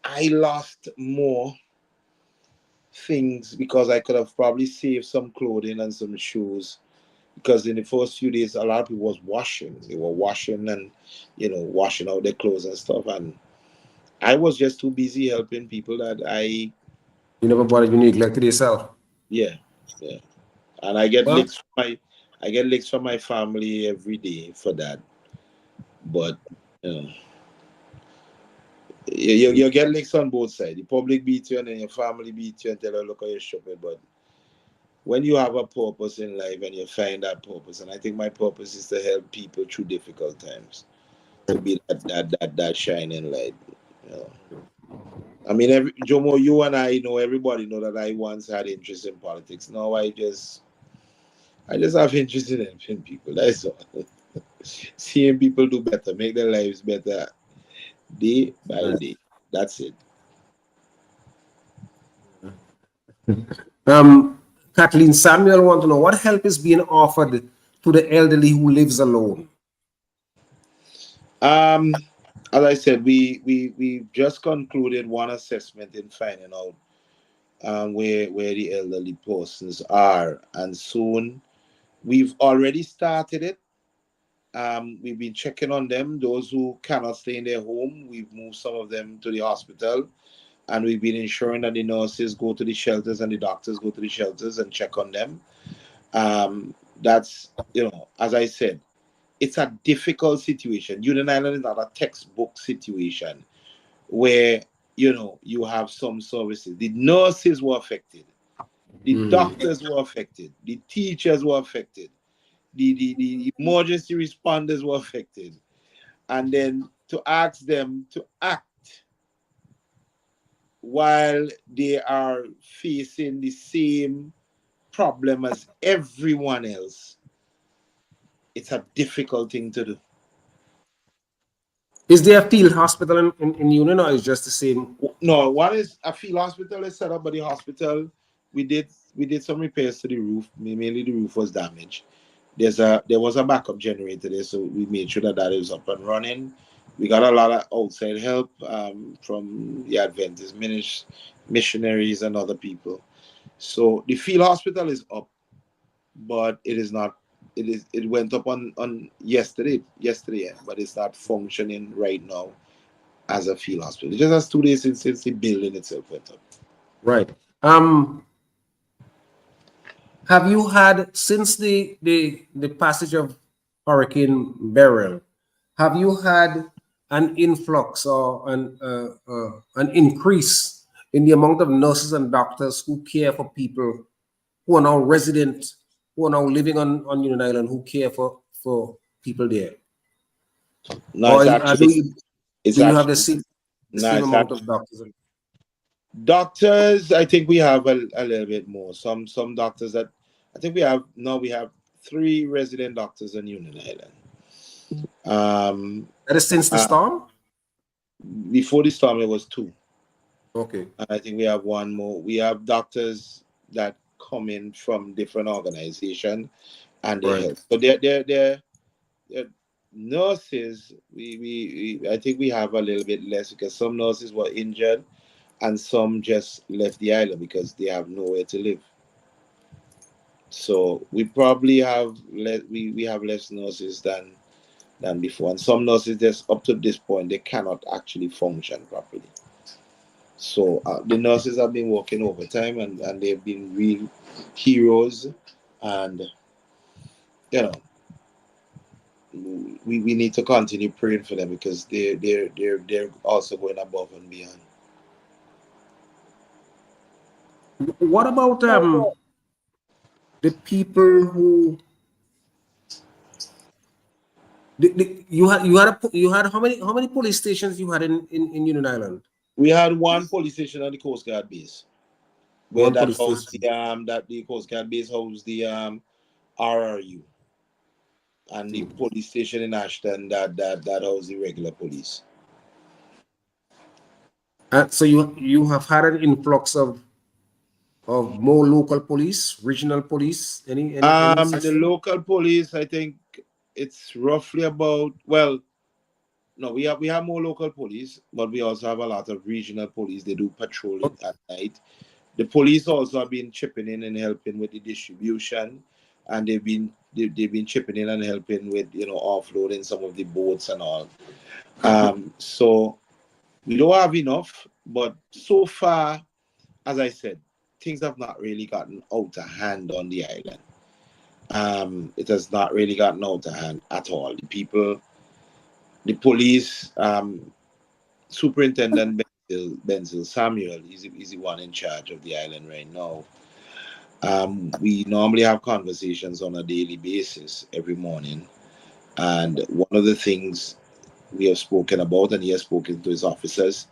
I lost more things because I could have probably saved some clothing and some shoes. Because in the first few days, a lot of people was washing. They were washing and, washing out their clothes and stuff. And I was just too busy helping people that You never bothered, you neglected yourself. yeah, yeah. And I get Well, licks from my family every day for that. But you know, you get licks on both sides. The public beat you and then your family beat you and tell you, look how you're stupid. But when you have a purpose in life and you find that purpose, and I think my purpose is to help people through difficult times, to be that shining light. You know. I mean, Jomo, you and I know, everybody know that I once had interest in politics. Now I just have interest in helping people. That's all. Seeing people do better, make their lives better day by right. day. That's it. Kathleen Samuel want to know what help is being offered to the elderly who lives alone. Um, as I said, we just concluded one assessment in finding out where the elderly persons are, and soon we've already started it. We've been checking on them. Those who cannot stay in their home, we've moved some of them to the hospital, and we've been ensuring that the nurses go to the shelters and the doctors go to the shelters and check on them. That's, as I said, it's a difficult situation. Union Island is not a textbook situation where you have some services. The nurses were affected, the doctors were affected, the teachers were affected, the emergency responders were affected, and then to ask them to act while they are facing the same problem as everyone else, it's a difficult thing to do. Is there a field hospital in Union, or is just the same? No, one is a field hospital is set up by the hospital. We did some repairs to the roof. Mainly the roof was damaged. There was a backup generator there, so we made sure that is up and running. We got a lot of outside help from the Adventist missionaries and other people. So the field hospital is up, but it is not. It went up on yesterday, but it's not functioning right now as a field hospital. It just has 2 days since the building itself went up. Right. Have you had, since the passage of Hurricane Beryl, have you had an influx or an increase in the amount of nurses and doctors who care for people who are now resident, who are now living on Union Island, who care for people there? No, Or it's do actually you it's do you have actually the no, same it's amount actually of doctors? doctors. I think we have a little bit more. Some doctors that I think we have 3 resident doctors in Union Island. That is since the Uh, storm? Before the storm, it was 2. Okay. And I think we have one more. We have doctors that come in from different organizations and they Right. help. So they're nurses. I think we have a little bit less because some nurses were injured and some just left the island because they have nowhere to live. So we probably have we have less nurses than before, and some nurses just up to this point they cannot actually function properly. So the nurses have been working overtime and they've been real heroes, and you know we need to continue praying for them because they're also going above and beyond. What about the people who you had how many police stations you had in Union Island? We had one police station on the Coast Guard base, where One that police housed station. the Coast Guard base housed the RRU, and the police station in Ashton that housed the regular police. So you have had an influx of more local police, regional police, any The such thing? local police, I think it's roughly about, well, no, we have more local police, but we also have a lot of regional police. They do patrolling at night. The police also have been chipping in and helping with the distribution, and they've been chipping in and helping with offloading some of the boats and all. So we don't have enough, but so far, as I said, things have not really gotten out of hand on the island. It has not really gotten out of hand at all. The police, Superintendent Benzel Samuel is the one in charge of the island right now. We normally have conversations on a daily basis every morning, and one of the things we have spoken about, and he has spoken to his officers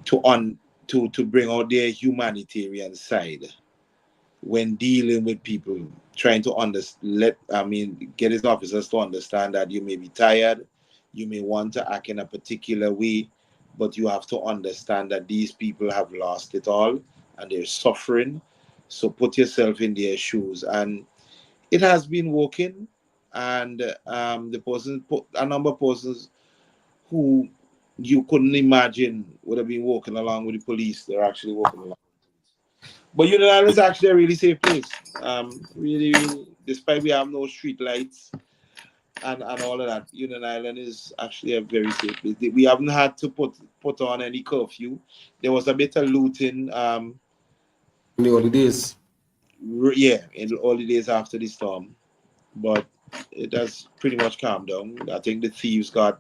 to bring out their humanitarian side when dealing with people, trying to get his officers to understand that you may be tired, you may want to act in a particular way, but you have to understand that these people have lost it all and they're suffering. So put yourself in their shoes. And it has been working. And a number of persons who you couldn't imagine would have been walking along with the police, they're actually walking along. But Union Island is actually a really safe place. Really, really, despite we have no street lights and all of that, Union Island is actually a very safe place. We haven't had to put on any curfew. There was a bit of looting, In the early days? in the early days after the storm, but it has pretty much calmed down. I think the thieves got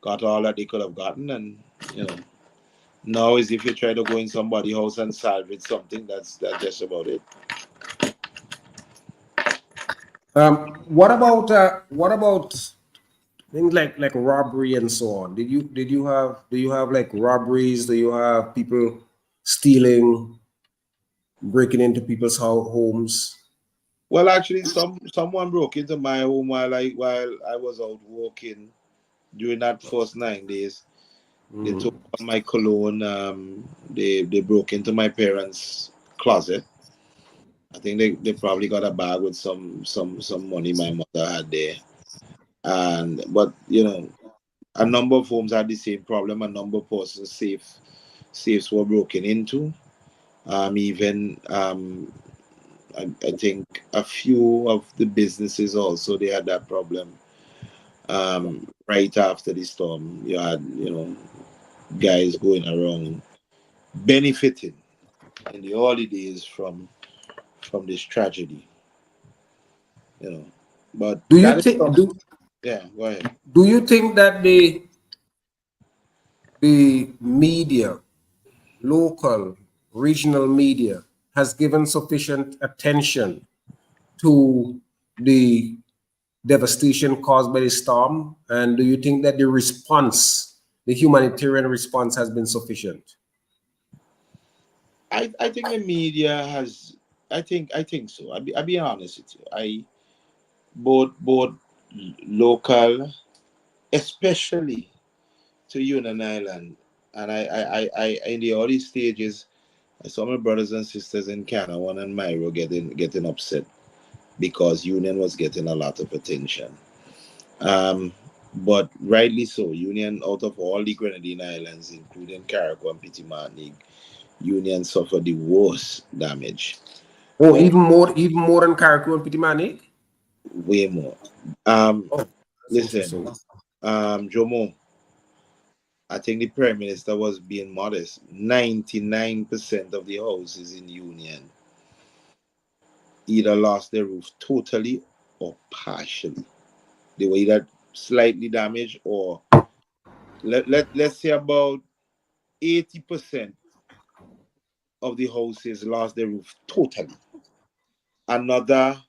all that they could have gotten, and you know now is if you try to go in somebody's house and salvage something, that's just about it. What about things like robbery and so on? Do you have like robberies? Do you have people stealing, breaking into people's homes? Well, actually, someone broke into my home while I was out working during that first 9 days. They took Mm. all my cologne. They broke into my parents' closet. I think they probably got a bag with some money my mother had there. And but a number of homes had the same problem. A number of persons safes were broken into. Even I think a few of the businesses also they had that problem. Right after the storm, you had guys going around benefiting in the holidays from this tragedy. You know, but Do you that is think some, yeah. Go ahead. do you think that the media, local, regional media, has given sufficient attention to the devastation caused by the storm? And do you think that the response, the humanitarian response, has been sufficient? I think the media has. I think so. I be honest with you. Both local, especially to Union Island, and I in the early stages, I saw my brothers and sisters in Canawan and Myro getting upset because Union was getting a lot of attention. Um, but rightly so. Union, out of all the Grenadine Islands, including Carriacou and Petit Martinique, Union suffered the worst damage. Oh, But even more than Carriacou and Pitimani? way more. Um, Oh, that's Listen, interesting. Jomo, I think the Prime Minister was being modest. 99% of the houses in Union either lost their roof totally or partially. They were either slightly damaged or let's say about 80% of the houses lost their roof totally. Another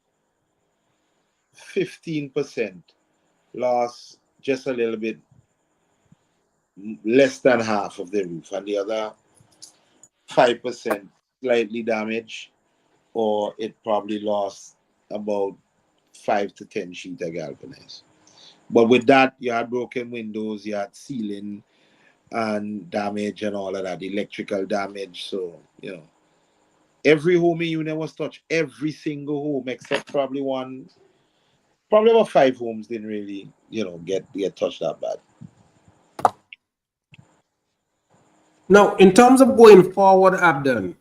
15% lost just a little bit less than half of the roof, and the other 5% slightly damaged, or it probably lost about 5 to 10 sheet of galvanized. But with that, you had broken windows, you had ceiling and damage and all of that, electrical damage. So, every home in unit was touched, every single home except probably about 5 homes didn't really, get touched that bad. Now, in terms of going forward, Abdon,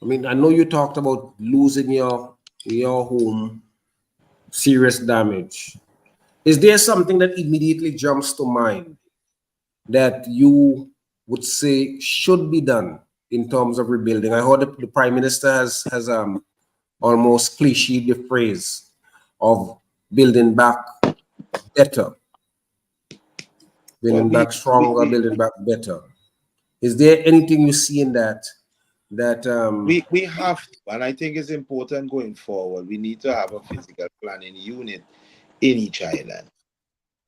I mean, I know you talked about losing your home, serious damage. Is there something that immediately jumps to mind that you would say should be done in terms of rebuilding? I heard the Prime Minister has almost cliched the phrase of building back better, Well, building back stronger, building back better. Is there anything you see in that we have to, and I think it's important going forward. We need to have a physical planning unit in each island.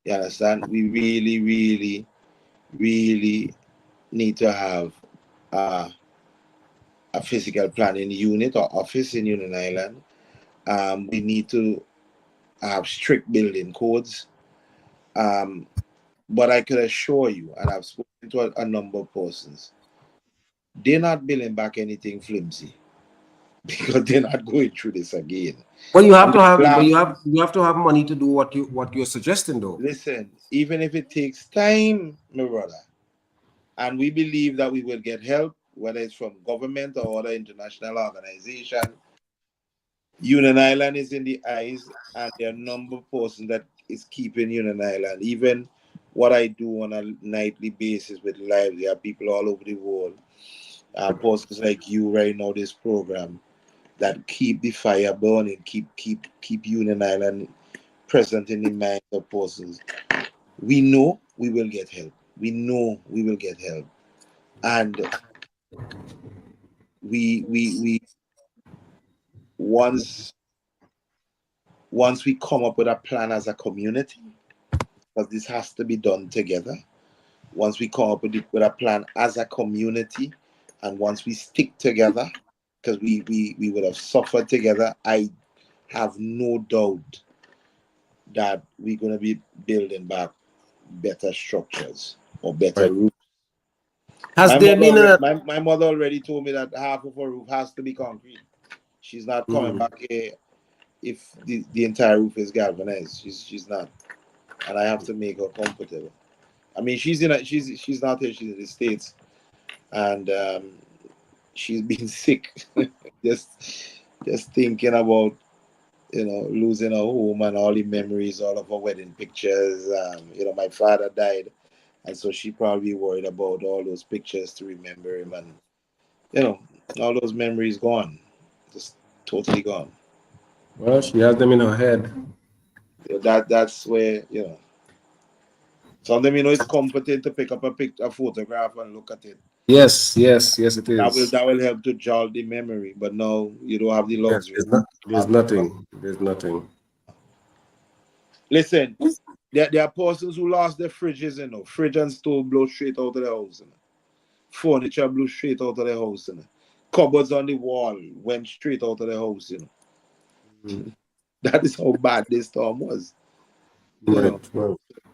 You understand? We really, really, really need to have a physical planning unit or office in Union Island. We need to have strict building codes. But I could assure you, and I've spoken to a number of persons, they're not building back anything flimsy because they're not going through this again. well, you have to have, but you have to have money to do what you're suggesting, though. Listen, even if it takes time, my brother, and we believe that we will get help, whether it's from government or other international organization. Union Island is in the eyes, and there are a number of persons that is keeping Union Island. Even what I do on a nightly basis with live, there are people all over the world, persons like you right now, this program, that keep the fire burning, keep Union Island present in the minds of persons. We know we will get help. We know we will get help. And we once we come up with a plan as a community, because this has to be done together. Once we come up with a plan as a community, and once we stick together, because we would have suffered together, I have no doubt that we're going to be building back better structures or better roofs. My mother already told me that half of her roof has to be concrete. She's not coming back here if the entire roof is galvanized. She's not, and I have to make her comfortable. I mean, she's not here. She's in the States, and she's been sick. just thinking about losing her home and all the memories, all of her wedding pictures. My father died, and so she probably worried about all those pictures to remember him, and all those memories gone, just totally gone. Well, she has them in her head. That's where sometimes it's comforting to pick up a photograph and look at it. Yes, it is. That will help to jol the memory, but now you don't have the luxury. There's nothing. There's nothing. Listen, there are persons who lost their fridges, fridge and stove blow straight out of the house, furniture blew straight out of the house, cupboards on the wall went straight out of the house, That is how bad this storm was. Right.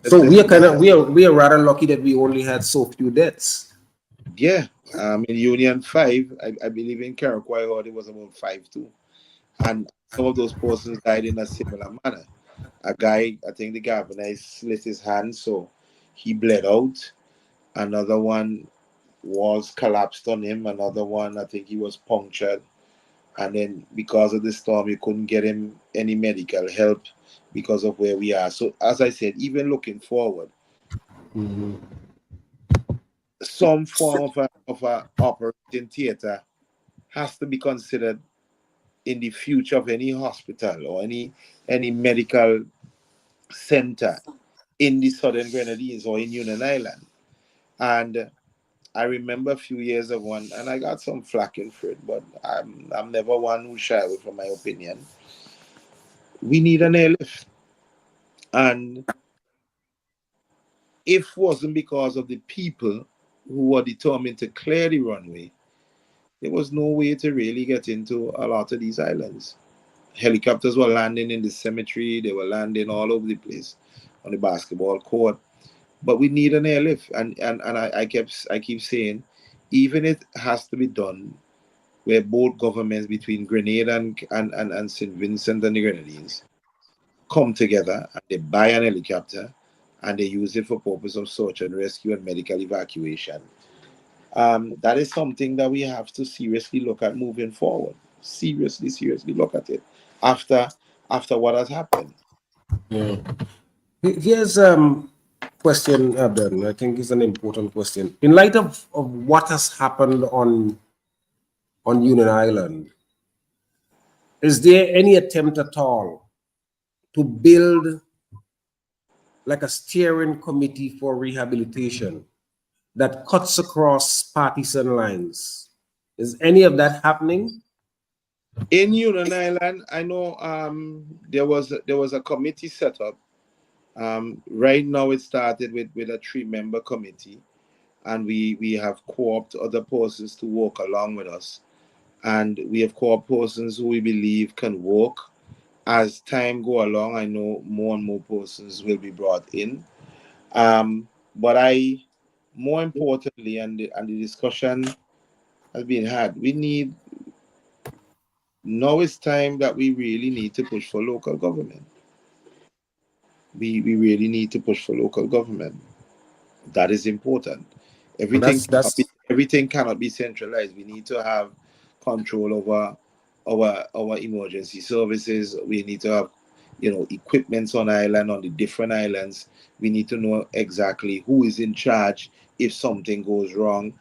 So we are rather lucky that we only had so few deaths. Yeah, in Union 5, I believe in Karakwai, I heard it was about 5 too, and some of those persons died in a similar manner. A guy, I think the galvanized slit his hand, so he bled out. Another one, walls collapsed on him. Another one, I think he was punctured. And then because of the storm, you couldn't get him any medical help because of where we are. So as I said, even looking forward, some form of a operating theater has to be considered in the future of any hospital or any medical center in the Southern Grenadines or in Union Island. And I remember a few years ago, and I got some flack for it, but I'm never one who shy away from my opinion. We need an airlift, and if wasn't because of the people who were determined to clear the runway, there was no way to really get into a lot of these islands. Helicopters were landing in the cemetery, they were landing all over the place on the basketball court. But we need an airlift. I keep saying, even it has to be done where both governments between Grenada and St. Vincent and the Grenadines come together and they buy an helicopter and they use it for purpose of search and rescue and medical evacuation. That is something that we have to seriously look at moving forward. Seriously look at it after what has happened. Yeah. Here's question, Abden. I think it's an important question. In light of what has happened on Union Island, is there any attempt at all to build like a steering committee for rehabilitation that cuts across partisan lines? Is any of that happening? In Union Island, I know there was a committee set up. Right now, it started with a 3-member committee, and we have co-opted other persons to work along with us, and we have co-opted persons who we believe can work. As time go along, I know more and more persons will be brought in. But more importantly, and the discussion has been had, now it's time that we really need to push for local government. We really need to push for local government. That is important. Well, that's Everything cannot be centralized. We need to have control over our emergency services. We need to have, equipments on island, on the different islands. We need to know exactly who is in charge if something goes wrong.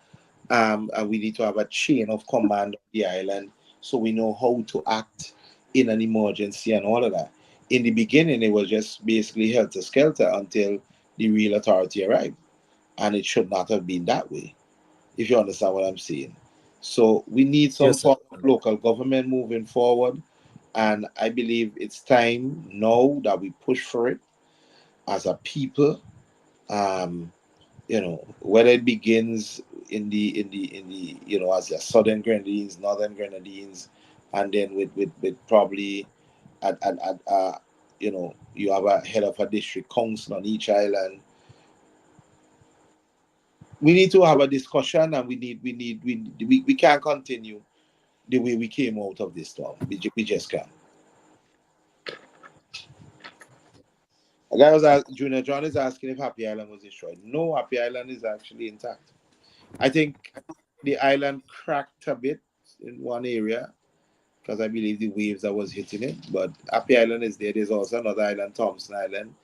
And we need to have a chain of command on the island so we know how to act in an emergency and all of that. In the beginning, it was just basically helter skelter until the real authority arrived, and it should not have been that way, if you understand what I'm saying. So we need some yes, sir. form of local government moving forward, and I believe it's time now that we push for it as a people. Um, whether it begins in the as the southern Grenadines, northern Grenadines, and then with probably at you have a head of a district council on each island. We need to have a discussion, and we can't continue the way we came out of this storm. We just can't. A guy Junior John is asking if Happy Island was destroyed. No, Happy Island is actually intact. I think the island cracked a bit in one area because I believe the waves that was hitting it. But Happy Island is there. There's also another island, Thompson Island.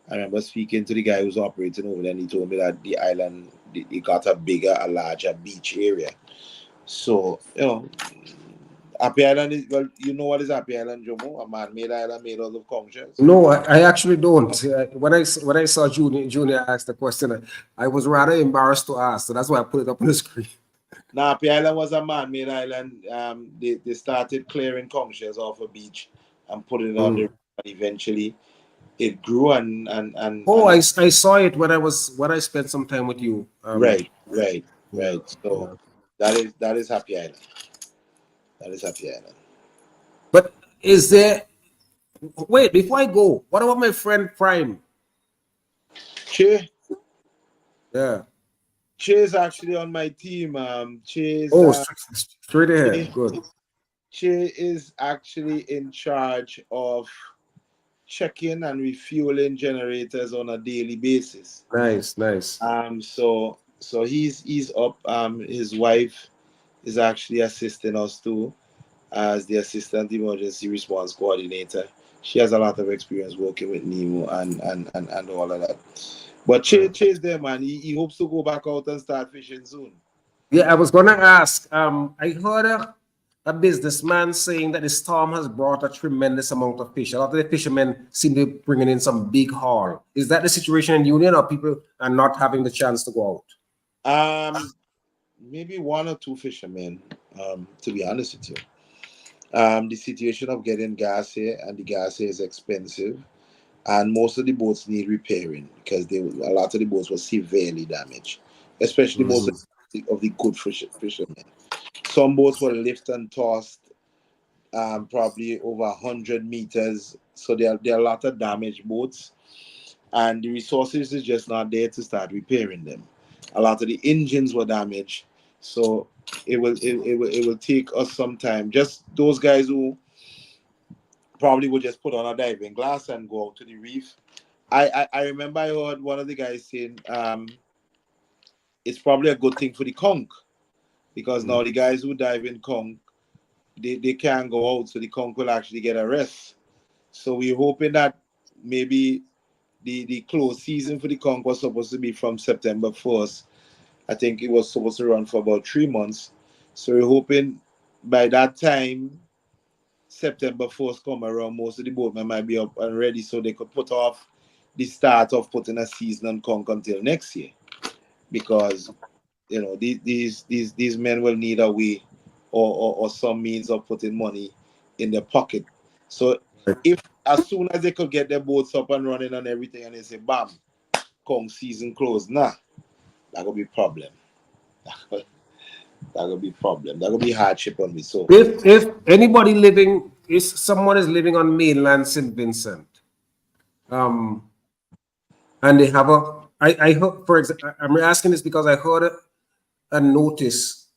I remember speaking to the guy who's operating over there, and he told me that the island it got a larger beach area. So Happy Island is, well, you know what is Happy Island, Jomo? A man-made island made out of conch shells. No, I actually don't. When I saw Junior ask the question, I was rather embarrassed to ask, so that's why I put it up on the screen. Now, Happy Island was a man-made island. They started clearing conch shells off a beach and putting it on the, and eventually it grew Oh, I saw it when I spent some time with you. right. Yeah, So yeah. that is Happy Island. That is Happy Island. But is there? Wait, before I go, what about my friend Prime? Che Yeah. is actually on my team. Che is, Oh, straight ahead. Che, Good. Che is actually in charge of checking and refueling generators on a daily basis. Nice. So he's up. His wife is actually assisting us too as the assistant emergency response coordinator. She has a lot of experience working with Nemo and all of that. But Che's there, man. He hopes to go back out and start fishing soon. Yeah, I was gonna ask. I heard a businessman saying that the storm has brought a tremendous amount of fish. A lot of the fishermen seem to be bringing in some big haul. Is that the situation in Union, or people are not having the chance to go out? maybe one or two fishermen, to be honest with you. The situation of getting gas here, and the gas here is expensive, and most of the boats need repairing because a lot of the boats were severely damaged, especially most of the good fishermen. Some boats were lifted and tossed probably over 100 meters, so there are a lot of damaged boats, and the resources is just not there to start repairing them. A lot of the engines were damaged, so it will take us some time. Just those guys who probably would just put on a diving glass and go out to the reef. I remember I heard one of the guys saying it's probably a good thing for the conch, because now the guys who dive in conch, they can't go out, so the conch will actually get a rest. So we're hoping that maybe the close season for the conch was supposed to be from September 1st. I think it was supposed to run for about 3 months. So we're hoping by that time, September 1st come around, most of the boatmen might be up and ready, so they could put off the start of putting a season on conch until next year. Because these men will need a way or some means of putting money in their pocket. So if as soon as they could get their boats up and running and everything, and they say bam, conch season closed, that will be problem. That will be problem. That will be hardship on me. So if anybody living, if someone is living on mainland St. Vincent, and they have I heard, for example, I'm asking this because I heard a notice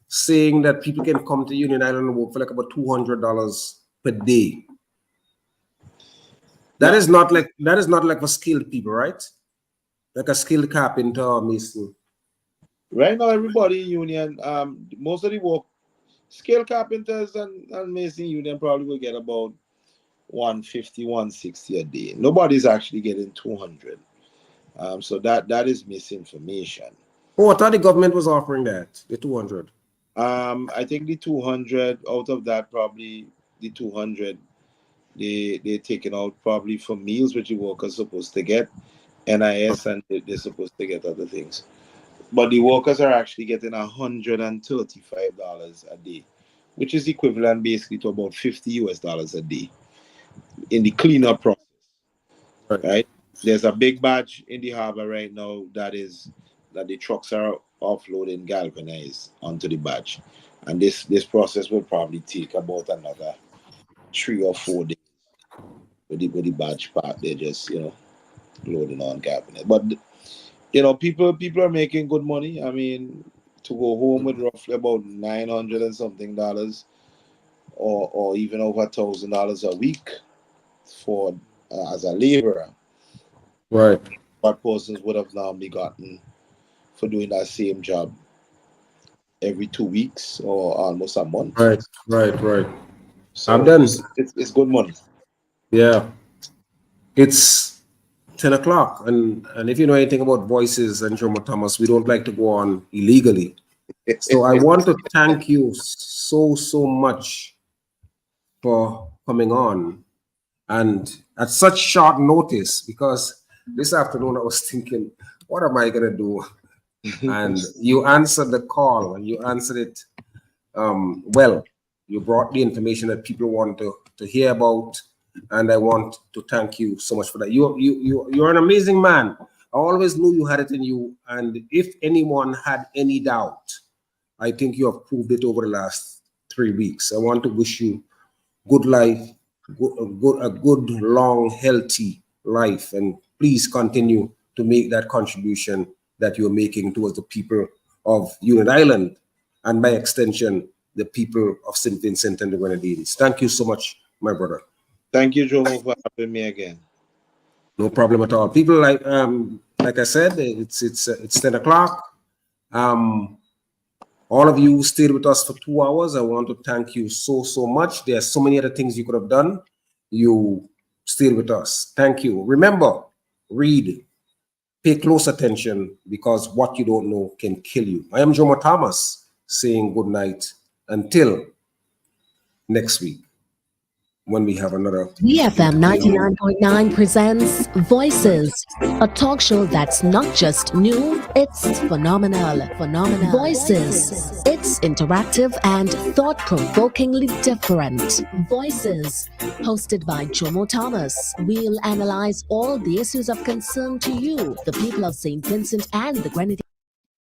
saying that people can come to Union Island and work for like about $200 per day. That is not like for skilled people, right? Like a skilled carpenter or mason. Right now, everybody in Union, most of the work, skilled carpenters and mason Union probably will get about 150, 160 a day. Nobody's actually getting 200. So that is misinformation. Oh, I thought the government was offering that, the 200. I think the 200, out of that, probably the 200, they're taking out probably for meals, which the workers supposed to get, NIS, and they're supposed to get other things. But the workers are actually getting $135 a day, which is equivalent basically to about $50 a day in the cleanup process. Right? There's a big batch in the harbor right now that the trucks are offloading galvanized onto the batch, and this process will probably take about another 3 or 4 days with the batch part. They're just loading on galvanized, but people are making good money. I mean, to go home with roughly about $900 and something dollars, or even over $1,000 a week for as a laborer. Right. What persons would have normally gotten for doing that same job every 2 weeks or almost a month. Right. So I'm done. It's good money. Yeah. It's 10 o'clock. And if you know anything about Voices and Jomo Thomas, we don't like to go on illegally. So I want to thank you so much for coming on, and at such short notice, because this afternoon I was thinking, what am I going to do? And you answered the call, and you answered it well. You brought the information that people want to hear about, and I want to thank you so much for that. You're an amazing man. I always knew you had it in you, and if anyone had any doubt, I think you have proved it over the last 3 weeks. I want to wish you good life, a good, long, healthy life, and please continue to make that contribution that you're making towards the people of Union Island, and by extension, the people of St. Vincent and the Grenadines. Thank you so much, my brother. Thank you, Jomo, for having me again. No problem at all. People, like I said, it's 10 o'clock. All of you stayed with us for 2 hours. I want to thank you so much. There are so many other things you could have done. You stayed with us. Thank you. Remember, read, pay close attention, because what you don't know can kill you. I am Jomo Thomas saying good night until next week. when we have another. BFM 99.9 presents Voices, a talk show that's not just new, it's phenomenal. Voices, it's interactive and thought-provokingly different. Voices, hosted by Jomo Thomas. We'll analyze all the issues of concern to you, the people of St. Vincent and the Grenadines.